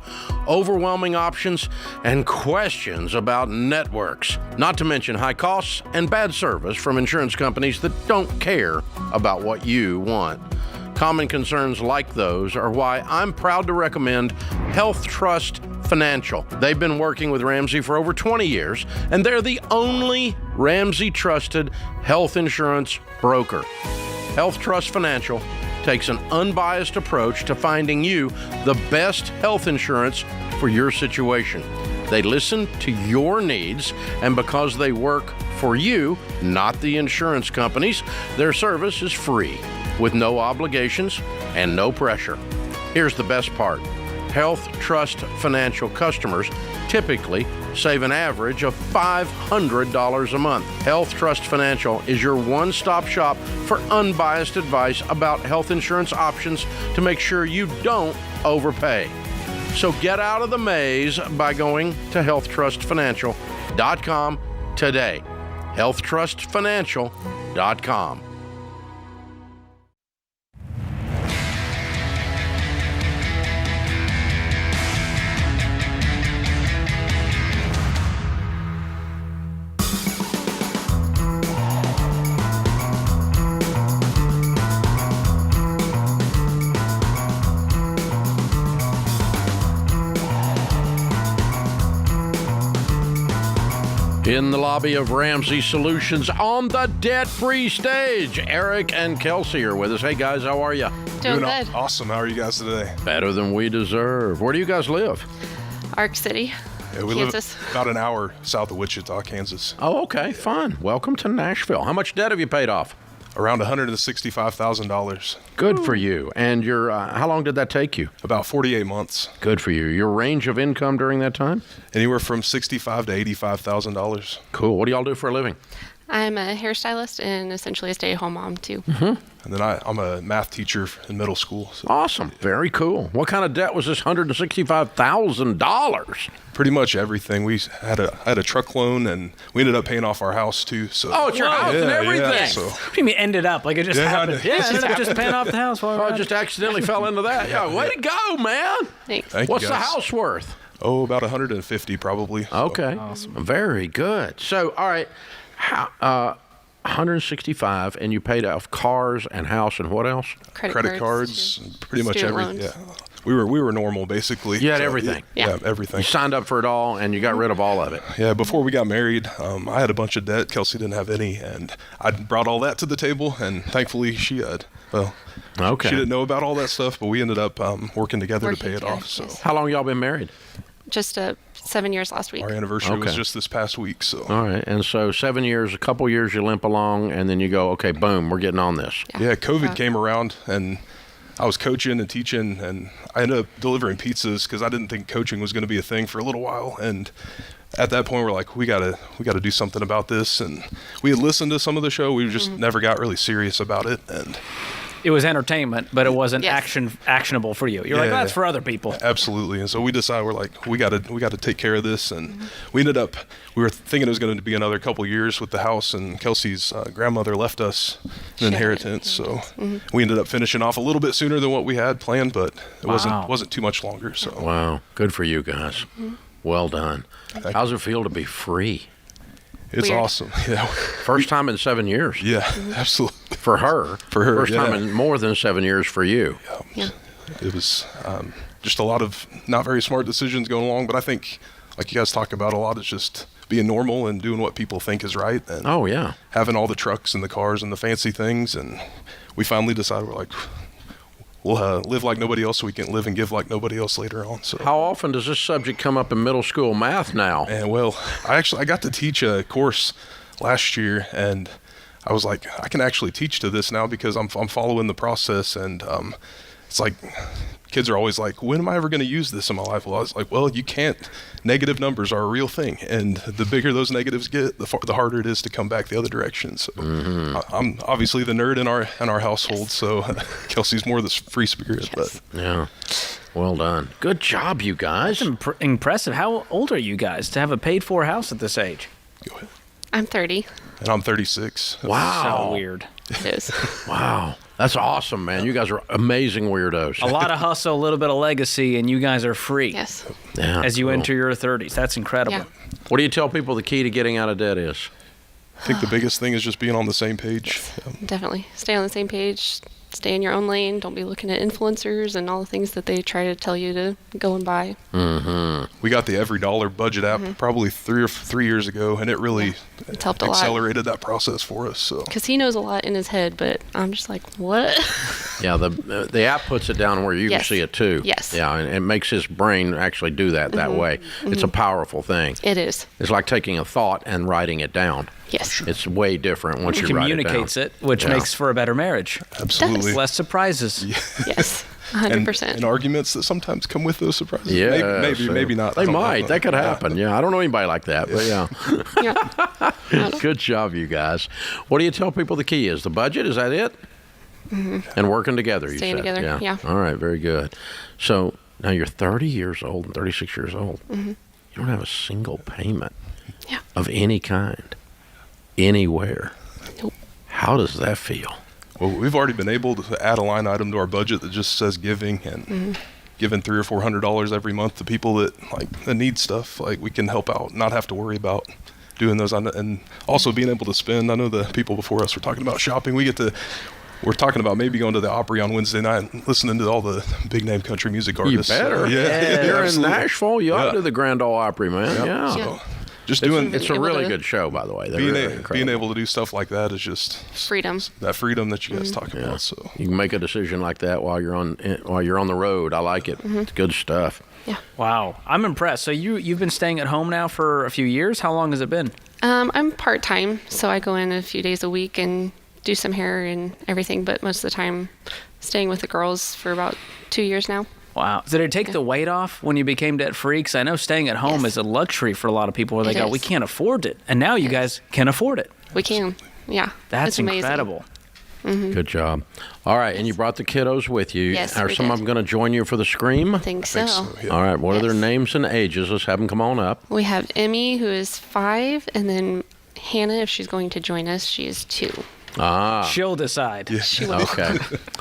overwhelming options, and questions about networks. Not to mention high costs and bad service from insurance companies that don't care about what you want. Common concerns like those are why I'm proud to recommend Health Trust Financial. They've been working with Ramsey for over 20 years, and they're the only Ramsey trusted health insurance broker. Health Trust Financial takes an unbiased approach to finding you the best health insurance for your situation. They listen to your needs, and because they work for you, not the insurance companies, their service is free, with no obligations and no pressure. Here's the best part. Health Trust Financial customers typically save an average of $500 a month. Health Trust Financial is your one-stop shop for unbiased advice about health insurance options to make sure you don't overpay. So get out of the maze by going to healthtrustfinancial.com today. healthtrustfinancial.com. In the lobby of Ramsey Solutions on the debt-free stage, Eric and Kelsey are with us. Hey, guys, how are you? Doing good. Awesome. How are you guys today? Better than we deserve. Where do you guys live? Ark City, Yeah, we Kansas. live about an hour south of Wichita, Kansas. Oh, okay, fun. Welcome to Nashville. How much debt have you paid off? Around $165,000. Good for you. And your how long did that take you? About 48 months. Good for you. Your range of income during that time? Anywhere from $65,000 to $85,000. Cool. What do y'all do for a living? I'm a hairstylist and essentially a stay-at-home mom, too. Mm-hmm. And then I'm a math teacher in middle school. So. Awesome. Very cool. What kind of debt was this $165,000? Pretty much everything. We had a truck loan, and we ended up paying off our house, too. So. Oh, it's your house and everything. Yeah, so. What do you mean ended up? Like it just happened? Yeah, ended up just paying off the house. Oh, I just accidentally fell into that. Yeah, way to go, man. Thanks. What's the house worth? Oh, about 150 probably. So. Okay. Awesome. Very good. So, all right. 165, and you paid off cars and house and what else? Credit cards, pretty much everything. Loans. Yeah, we were normal basically. You had everything. Yeah, everything. You signed up for it all, and you got rid of all of it. Yeah, before we got married, I had a bunch of debt. Kelsey didn't have any, and I brought all that to the table, and thankfully she had. Well, okay. She didn't know about all that stuff, but we ended up working together to pay it off. So, yes. How long y'all been married? Just 7 years last week. Our anniversary was just this past week. So, all right, and so 7 years, a couple years, you limp along, and then you go, okay, boom, we're getting on this. Yeah, COVID came around, and I was coaching and teaching, and I ended up delivering pizzas because I didn't think coaching was going to be a thing for a little while. And at that point, we're like, we gotta do something about this. And we had listened to some of the show, we just never got really serious about it. And it was entertainment, but it wasn't actionable for you. You're like, that's for other people. Absolutely. And so we decided, we're like, we got to take care of this. And we were thinking it was going to be another couple years with the house, and Kelsey's grandmother left us an inheritance. So we ended up finishing off a little bit sooner than what we had planned, but it wasn't too much longer. So wow, good for you guys. Well done. How's it feel to be free? It's awesome. Yeah. First time in 7 years. Yeah, absolutely. For her. For her. First time in more than 7 years for you. Yeah. It was. just a lot of not very smart decisions going along. But I think, like you guys talk about a lot, is just being normal and doing what people think is right. And having all the trucks and the cars and the fancy things. And we finally decided, we're like, we'll live like nobody else so we can live and give like nobody else later on. So how often does this subject come up in middle school math now? And well, I got to teach a course last year, and I was like, I can actually teach to this now because I'm following the process. And it's like, kids are always like, when am I ever going to use this in my life? Well, I was like, well, you can't. Negative numbers are a real thing, and the bigger those negatives get, the harder it is to come back the other direction. So I'm obviously the nerd in our household, so Kelsey's more the free spirit. But yeah, well done. Good job, you guys. That's impressive. How old are you guys to have a paid-for house at this age? Go ahead. I'm 30. And I'm 36. Wow. So weird. It is. Wow. That's awesome, man. You guys are amazing weirdos. A lot of hustle, a little bit of legacy, and you guys are free. Yes. Yeah, as you enter your 30s. That's incredible. Yeah. What do you tell people the key to getting out of debt is? I think the biggest thing is just being on the same page. Yes, definitely. Stay on the same page. Stay in your own lane. Don't be looking at influencers and all the things that they try to tell you to go and buy. We got the Every Dollar budget app probably 3 years ago, and it really it's helped a lot. Accelerated that process for us. So because he knows a lot in his head, but I'm just like, what? Yeah, the app puts it down where you can see it too. Yes. Yeah, and it makes his brain actually do that way. It's a powerful thing. It is. It's like taking a thought and writing it down. Yes. It's way different once you write it down. Communicates it, which makes for a better marriage. Absolutely. Less surprises. Yes. 100%. And arguments that sometimes come with those surprises. Yeah, maybe not. They might. That could happen. Yeah, I don't know anybody like that, but yeah. Good job, you guys. What do you tell people the key is? The budget? Is that it? And working together, you Staying said. together, yeah. All right, very good. So now you're 30 years old and 36 years old. You don't have a single payment of any kind, anywhere. Nope. How does that feel? Well, we've already been able to add a line item to our budget that just says giving, and giving $300 or $400 every month to people that need stuff. Like, we can help out, not have to worry about doing those, and also being able to spend. I know the people before us were talking about shopping. We're talking about maybe going to the Opry on Wednesday night and listening to all the big name country music artists. You better. You're in Nashville. You ought to do the Grand Ole Opry, man. Yeah. So, just it's a really good show, by the way. Being able to do stuff like that is just freedom. That freedom that you guys talk about. So you can make a decision like that while you're on the road. I like it. It's good stuff. Yeah. Wow, I'm impressed. So you've been staying at home now for a few years. How long has it been? I'm part-time, so I go in a few days a week and do some hair and everything. But most of the time, staying with the girls for about 2 years now. Wow. Did it take the weight off when you became debt-free? Because I know staying at home is a luxury for a lot of people where they go, we can't afford it. And now you guys can afford it. We can. Yeah. That's incredible. Good job. All right. And you brought the kiddos with you. Yes, Are some of them going to join you for the Scream? I think so. Yeah. All right. What are their names and ages? Let's have them come on up. We have Emmy, who is 5, and then Hannah, if she's going to join us, she is 2. She'll decide. Yeah. She will. Okay.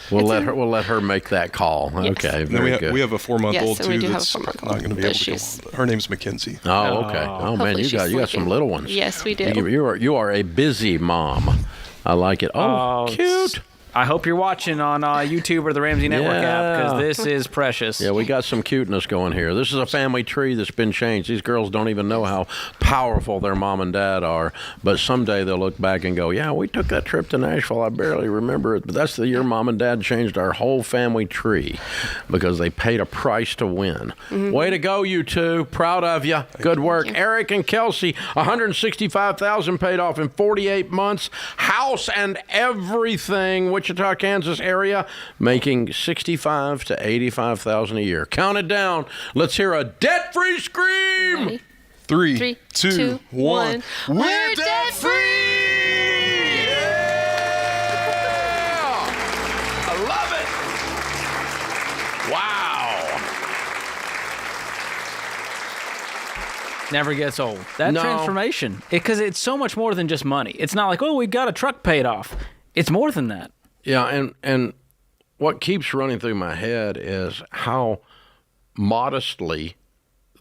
We'll let her make that call. Yes. Okay. Very good. We have a 4-month-old yes, we too do that's have a 4-month-old, not going to be able to come on. Her name's Mackenzie. Oh, okay. Oh man, Hopefully you got some little ones. Yes, we do. You are a busy mom. I like it. Oh, cute. I hope you're watching on YouTube or the Ramsey Network app, because this is precious. Yeah, we got some cuteness going here. This is a family tree that's been changed. These girls don't even know how powerful their mom and dad are, but someday they'll look back and go, yeah, we took that trip to Nashville. I barely remember it, but that's the year mom and dad changed our whole family tree because they paid a price to win. Way to go, you two. Proud of you. Good work. Eric and Kelsey, $165,000 paid off in 48 months. House and everything. Wichita, Kansas area, making $65,000 to $85,000 a year. Count it down. Let's hear a debt-free scream. Ready? 3, 2, 1. We're debt-free! Yeah! I love it. Wow. Never gets old. That No. transformation, because it's so much more than just money. It's not like, oh, we've got a truck paid off. It's more than that. Yeah, and what keeps running through my head is how modestly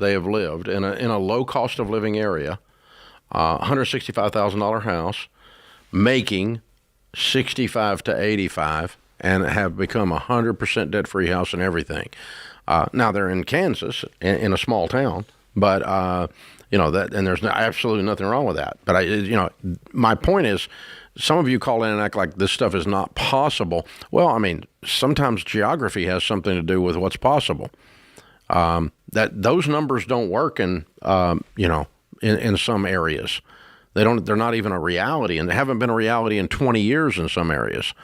they have lived in a low cost of living area, $165,000 house, making $65,000 to $85,000, and have become 100% debt free house and everything. Now they're in Kansas, in a small town, but that, and there's absolutely nothing wrong with that. But my point is, some of you call in and act like this stuff is not possible. Well, I mean, sometimes geography has something to do with what's possible. That those numbers don't work in some areas. They're not even a reality, and they haven't been a reality in 20 years in some areas.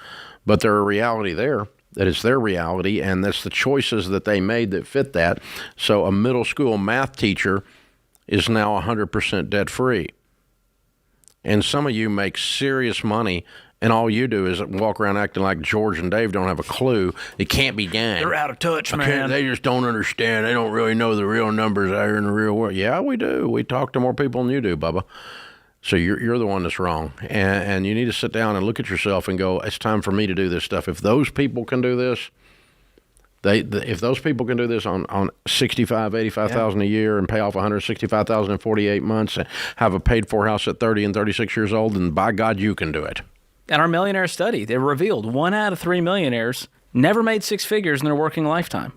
But they're a reality there. That is their reality, and that's the choices that they made that fit that. So a middle school math teacher is now 100% debt free. And some of you make serious money, and all you do is walk around acting like George and Dave don't have a clue. It can't be done. They're out of touch, man. They just don't understand. They don't really know the real numbers out here in the real world. Yeah, we do. We talk to more people than you do, Bubba. So you're the one that's wrong. And you need to sit down and look at yourself and go, it's time for me to do this stuff. If those people can do this, if those people can do this on $65,000, $85,000 a year and pay off $165,000 in 48 months and have a paid-for house at 30 and 36 years old, then by God, you can do it. In our millionaire study, they revealed 1 out of 3 millionaires never made 6 figures in their working lifetime.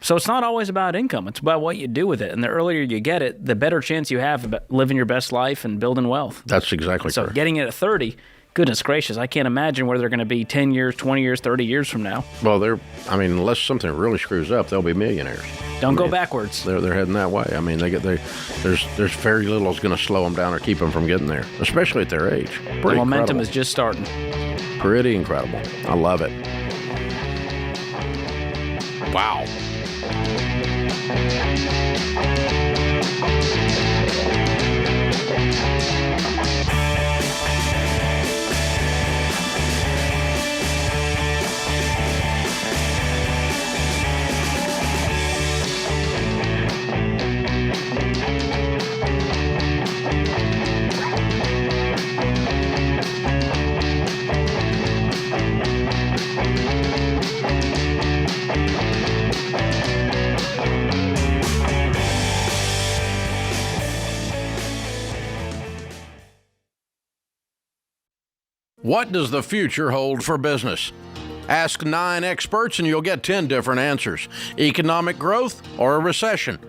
So it's not always about income. It's about what you do with it. And the earlier you get it, the better chance you have of living your best life and building wealth. That's exactly so correct. Getting it at 30, goodness gracious, I can't imagine where they're going to be 10 years, 20 years, 30 years from now. Well, unless something really screws up, they'll be millionaires. Don't go backwards. They're heading that way. I mean, there's very little that's going to slow them down or keep them from getting there, especially at their age. The momentum is just starting. Pretty incredible. I love it. Wow. What does the future hold for business? Ask 9 experts and you'll get 10 different answers. Economic growth or a recession.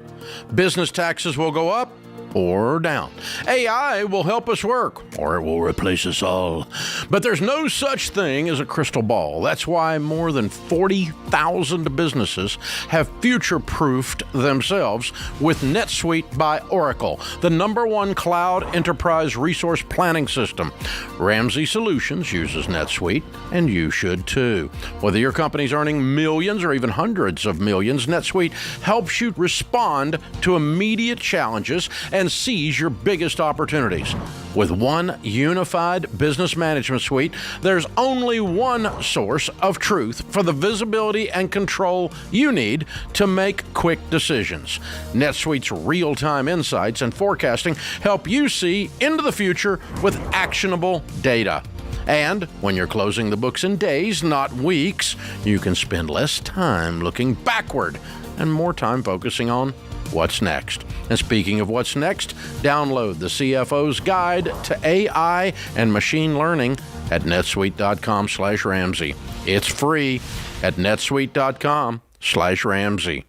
Business taxes will go up or down. AI will help us work, or it will replace us all. But there's no such thing as a crystal ball. That's why more than 40,000 businesses have future-proofed themselves with NetSuite by Oracle, the #1 cloud enterprise resource planning system. Ramsey Solutions uses NetSuite, and you should too. Whether your company's earning millions or even hundreds of millions, NetSuite helps you respond to immediate challenges and seize your biggest opportunities. With one unified business management suite, there's only one source of truth for the visibility and control you need to make quick decisions. NetSuite's real-time insights and forecasting help you see into the future with actionable data. And when you're closing the books in days, not weeks, you can spend less time looking backward and more time focusing on what's next. And speaking of what's next, download the CFO's Guide to AI and Machine Learning at netsuite.com/Ramsey. It's free at netsuite.com/Ramsey.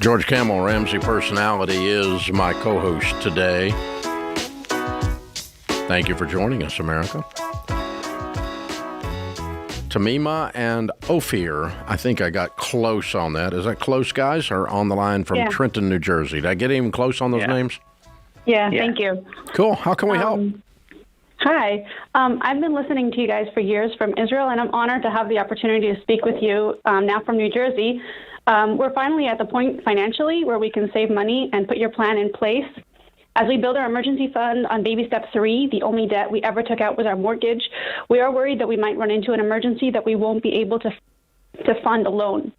George Kamel, Ramsey Personality, is my co-host today. Thank you for joining us, America. Tamima and Ophir, I think I got close on that. Is that close, guys? Are on the line from Trenton, New Jersey. Did I get even close on those names? Yeah, thank you. Cool. How can we help? Hi. I've been listening to you guys for years from Israel, and I'm honored to have the opportunity to speak with you now from New Jersey. We're finally at the point financially where we can save money and put your plan in place. As we build our emergency fund on baby step 3, the only debt we ever took out was our mortgage. We are worried that we might run into an emergency that we won't be able to fund alone.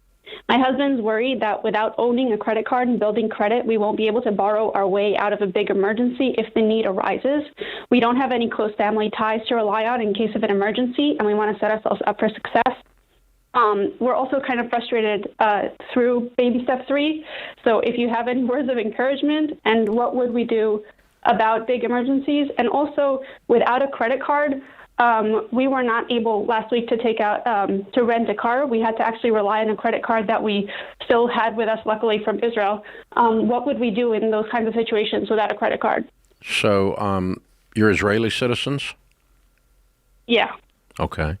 My husband's worried that without owning a credit card and building credit, we won't be able to borrow our way out of a big emergency if the need arises. We don't have any close family ties to rely on in case of an emergency, and we want to set ourselves up for success. We're also kind of frustrated through baby step 3. So if you have any words of encouragement, and what would we do about big emergencies? And also, without a credit card, we were not able last week to take out to rent a car. We had to actually rely on a credit card that we still had with us, luckily, from Israel. What would we do in those kinds of situations without a credit card? So you're Israeli citizens? Yeah. Okay.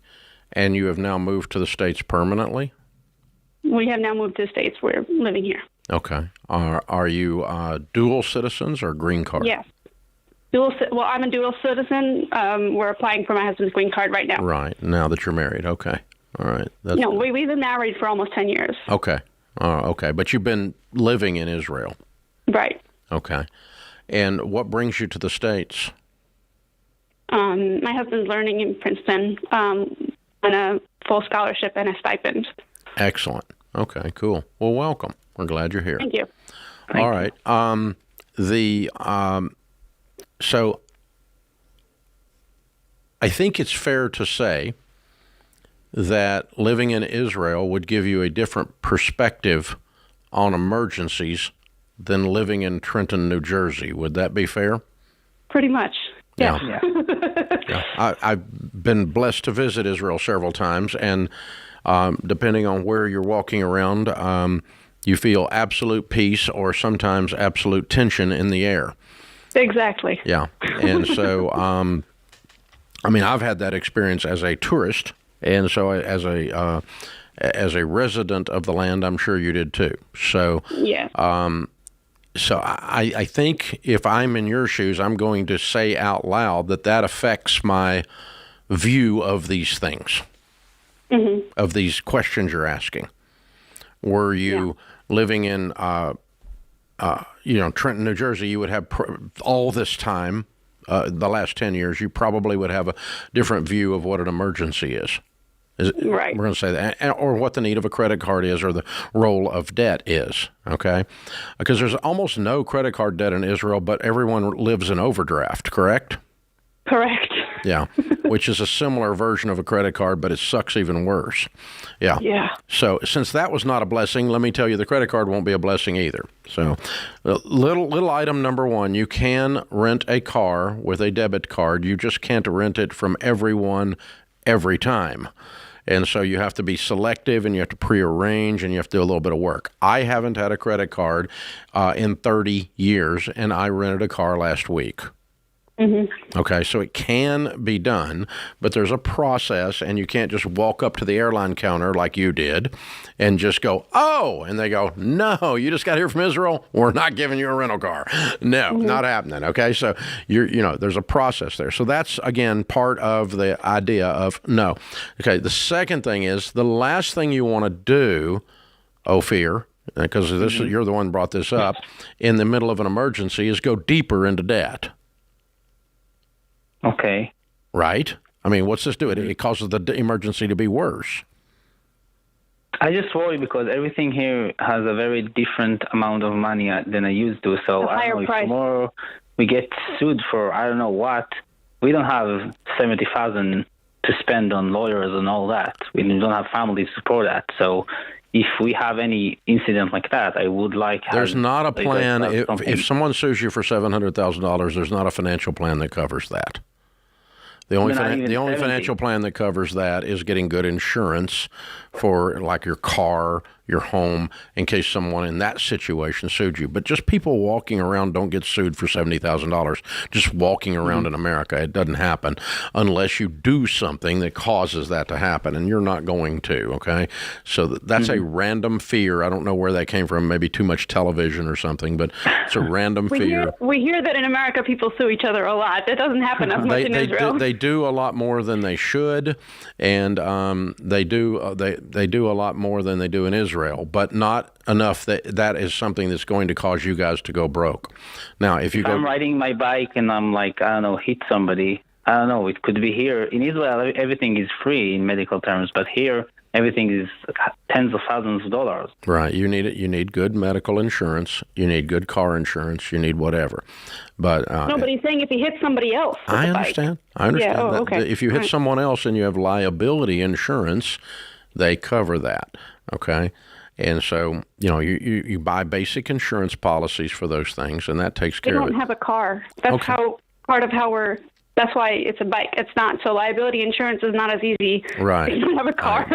And you have now moved to the States permanently? We have now moved to the States. We're living here. Okay. Are you dual citizens or green card? Yes. Well, I'm a dual citizen. We're applying for my husband's green card right now. Right. Now that you're married. Okay. All right. No, we've been married for almost 10 years. Okay. Okay. But you've been living in Israel. Right. Okay. And what brings you to the States? My husband's learning in Princeton on a full scholarship and a stipend. Excellent. Okay, cool. Well, welcome. We're glad you're here. Thank you. All right. So I think it's fair to say that living in Israel would give you a different perspective on emergencies than living in Trenton, New Jersey. Would that be fair? Pretty much. Yeah. Yeah. I've been blessed to visit Israel several times, and depending on where you're walking around, you feel absolute peace or sometimes absolute tension in the air. Exactly. Yeah. And so, I've had that experience as a tourist, and so as a resident of the land, I'm sure you did too. So, yeah. So I think if I'm in your shoes, I'm going to say out loud that affects my view of these things, of these questions you're asking. Were you living in, Trenton, New Jersey, you would have all this time, the last 10 years, you probably would have a different view of what an emergency is. Right. We're going to say that, or what the need of a credit card is, or the role of debt is, okay? Because there's almost no credit card debt in Israel, but everyone lives in overdraft, correct? Correct. Yeah, which is a similar version of a credit card, but it sucks even worse. Yeah. Yeah. So since that was not a blessing, let me tell you, the credit card won't be a blessing either. So little item number one, you can rent a car with a debit card. You just can't rent it from everyone every time. And so you have to be selective, and you have to prearrange, and you have to do a little bit of work. I haven't had a credit card in 30 years, and I rented a car last week. Okay, so it can be done, but there's a process, and you can't just walk up to the airline counter like you did and just go, oh, and they go, no, you just got here from Israel, we're not giving you a rental car. No, not happening. Okay, so there's a process there. So that's, again, part of the idea of no. Okay, the second thing is the last thing you want to do, Ophir, because you're the one who brought this up, in the middle of an emergency, is go deeper into debt. Okay. Right? I mean, what's this do? It causes the emergency to be worse. I just worry because everything here has a very different amount of money than I used to. So I don't know if tomorrow we get sued for I don't know what. We don't have $70,000 to spend on lawyers and all that. We don't have family to support that. So if we have any incident like that, I would like. There's not a plan. If someone sues you for $700,000, there's not a financial plan that covers that. The only financial plan that covers that is getting good insurance for like your car, your home, in case someone in that situation sued you. But just people walking around don't get sued for $70,000 just walking around in America. It doesn't happen unless you do something that causes that to happen, and you're not going to, okay? So that's a random fear. I don't know where that came from, maybe too much television or something, but it's a random fear. We hear that in America people sue each other a lot. That doesn't happen as much in Israel. They do a lot more than they should, and they do a lot more than they do in Israel, but not enough that is something that's going to cause you guys to go broke. Now, if I'm riding my bike and I'm like, I don't know, hit somebody, I don't know, it could be here. In Israel, everything is free in medical terms, but here, everything is tens of thousands of dollars. Right. You need it. You need good medical insurance. You need good car insurance. You need whatever. But no, but he's saying if he hits somebody else. With I the understand. Bike. I understand. Yeah. Oh, that. okay. If you hit someone else and you have liability insurance, they cover that. Okay. And so, you buy basic insurance policies for those things, and that takes care of it. They don't have a car. That's that's why it's a bike. It's not. So liability insurance is not as easy. Right. If you don't have a car.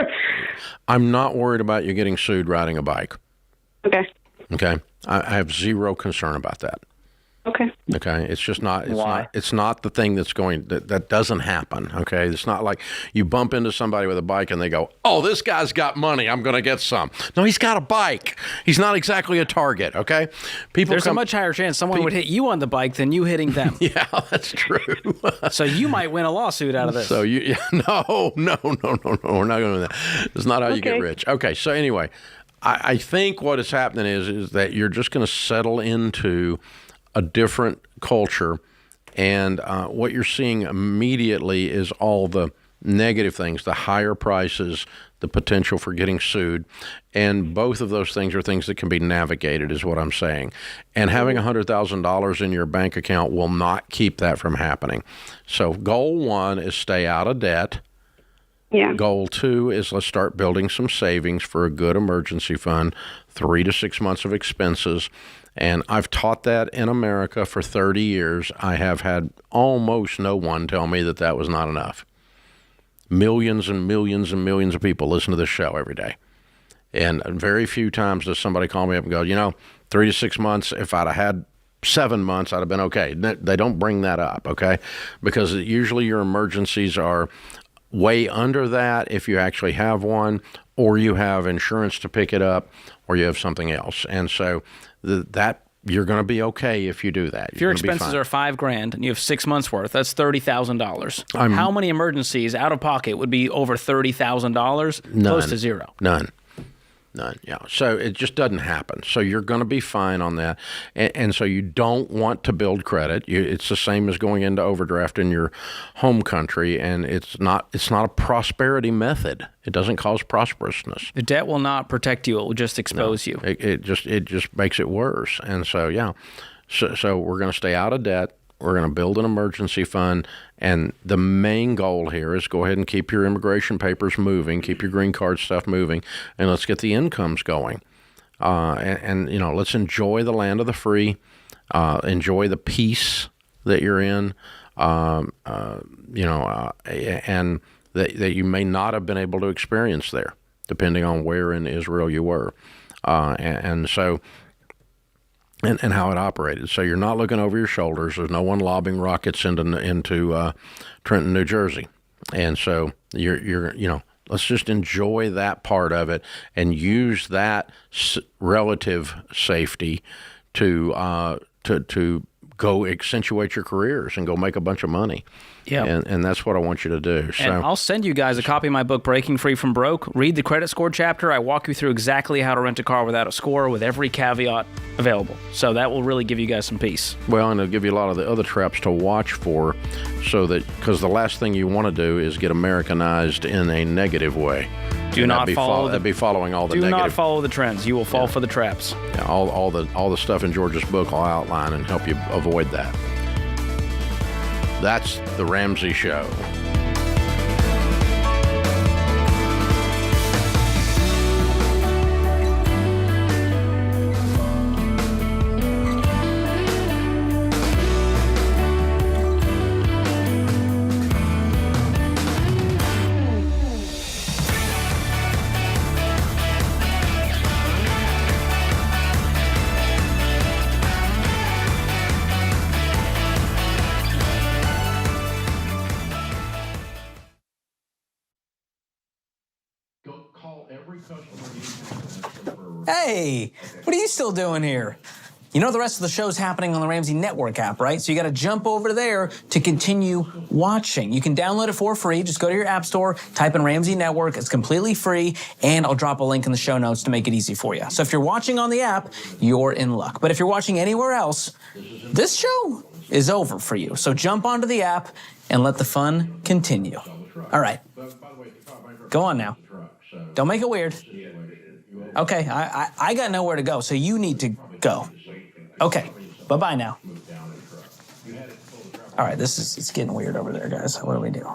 I'm not worried about you getting sued riding a bike. Okay. Okay. I have zero concern about that. Okay. Okay. It's just not. Why? It's not the thing that doesn't happen. Okay. It's not like you bump into somebody with a bike and they go, "Oh, this guy's got money. I'm going to get some." No, he's got a bike. He's not exactly a target. Okay. There's a much higher chance someone would hit you on the bike than you hitting them. Yeah, that's true. So you might win a lawsuit out of this. So no. We're not going to do that. It's not how you get rich. Okay. So anyway, I think what is happening is that you're just going to settle into a different culture, and what you're seeing immediately is all the negative things, the higher prices, the potential for getting sued, and both of those things are things that can be navigated, is what I'm saying. And having $100,000 in your bank account will not keep that from happening. So goal 1 is stay out of debt. Yeah. Goal 2 is let's start building some savings for a good emergency fund, 3 to 6 months of expenses. And I've taught that in America for 30 years. I have had almost no one tell me that was not enough. Millions and millions and millions of people listen to this show every day. And very few times does somebody call me up and go, 3 to 6 months, if I'd have had 7 months, I'd have been okay. They don't bring that up, okay? Because usually your emergencies are way under that if you actually have one, or you have insurance to pick it up, or you have something else. And so that you're going to be okay if you do that. If your expenses are $5,000 and you have 6 months worth, that's $30,000. How many emergencies out of pocket would be over $30,000? Close to zero. None. Yeah. So it just doesn't happen. So you're going to be fine on that. And so you don't want to build credit. It's the same as going into overdraft in your home country, and it's not a prosperity method. It doesn't cause prosperousness. The debt will not protect you. It will just expose you. It just makes it worse. And so, yeah. So we're going to stay out of debt. We're going to build an emergency fund, and the main goal here is go ahead and keep your immigration papers moving, keep your green card stuff moving, and let's get the incomes going. And let's enjoy the land of the free, enjoy the peace that you're in, and that you may not have been able to experience there, depending on where in Israel you were. And how it operated. So you're not looking over your shoulders. There's no one lobbing rockets into Trenton, New Jersey. And so you're let's just enjoy that part of it and use that relative safety to go accentuate your careers and go make a bunch of money. Yeah, and that's what I want you to do. So, and I'll send you guys a copy of my book, Breaking Free from Broke. Read the credit score chapter. I walk you through exactly how to rent a car without a score, with every caveat available. So that will really give you guys some peace. Well, and it'll give you a lot of the other traps to watch for, because the last thing you want to do is get Americanized in a negative way. That'd be following all the negative. Do not follow the trends. You will fall for the traps. Yeah, all the stuff in George's book I'll outline and help you avoid that. That's The Ramsey Show. Hey, what are you still doing here? You know the rest of the show's happening on the Ramsey Network app, right? So you got to jump over there to continue watching. You can download it for free. Just go to your app store, type in Ramsey Network. It's completely free, and I'll drop a link in the show notes to make it easy for you. So if you're watching on the app, you're in luck. But if you're watching anywhere else, this show is over for you. So jump onto the app and let the fun continue. All right. Go on now. Don't make it weird. Okay, I got nowhere to go, so you need to go. Okay, bye-bye now. All right, it's getting weird over there, guys. What do we do?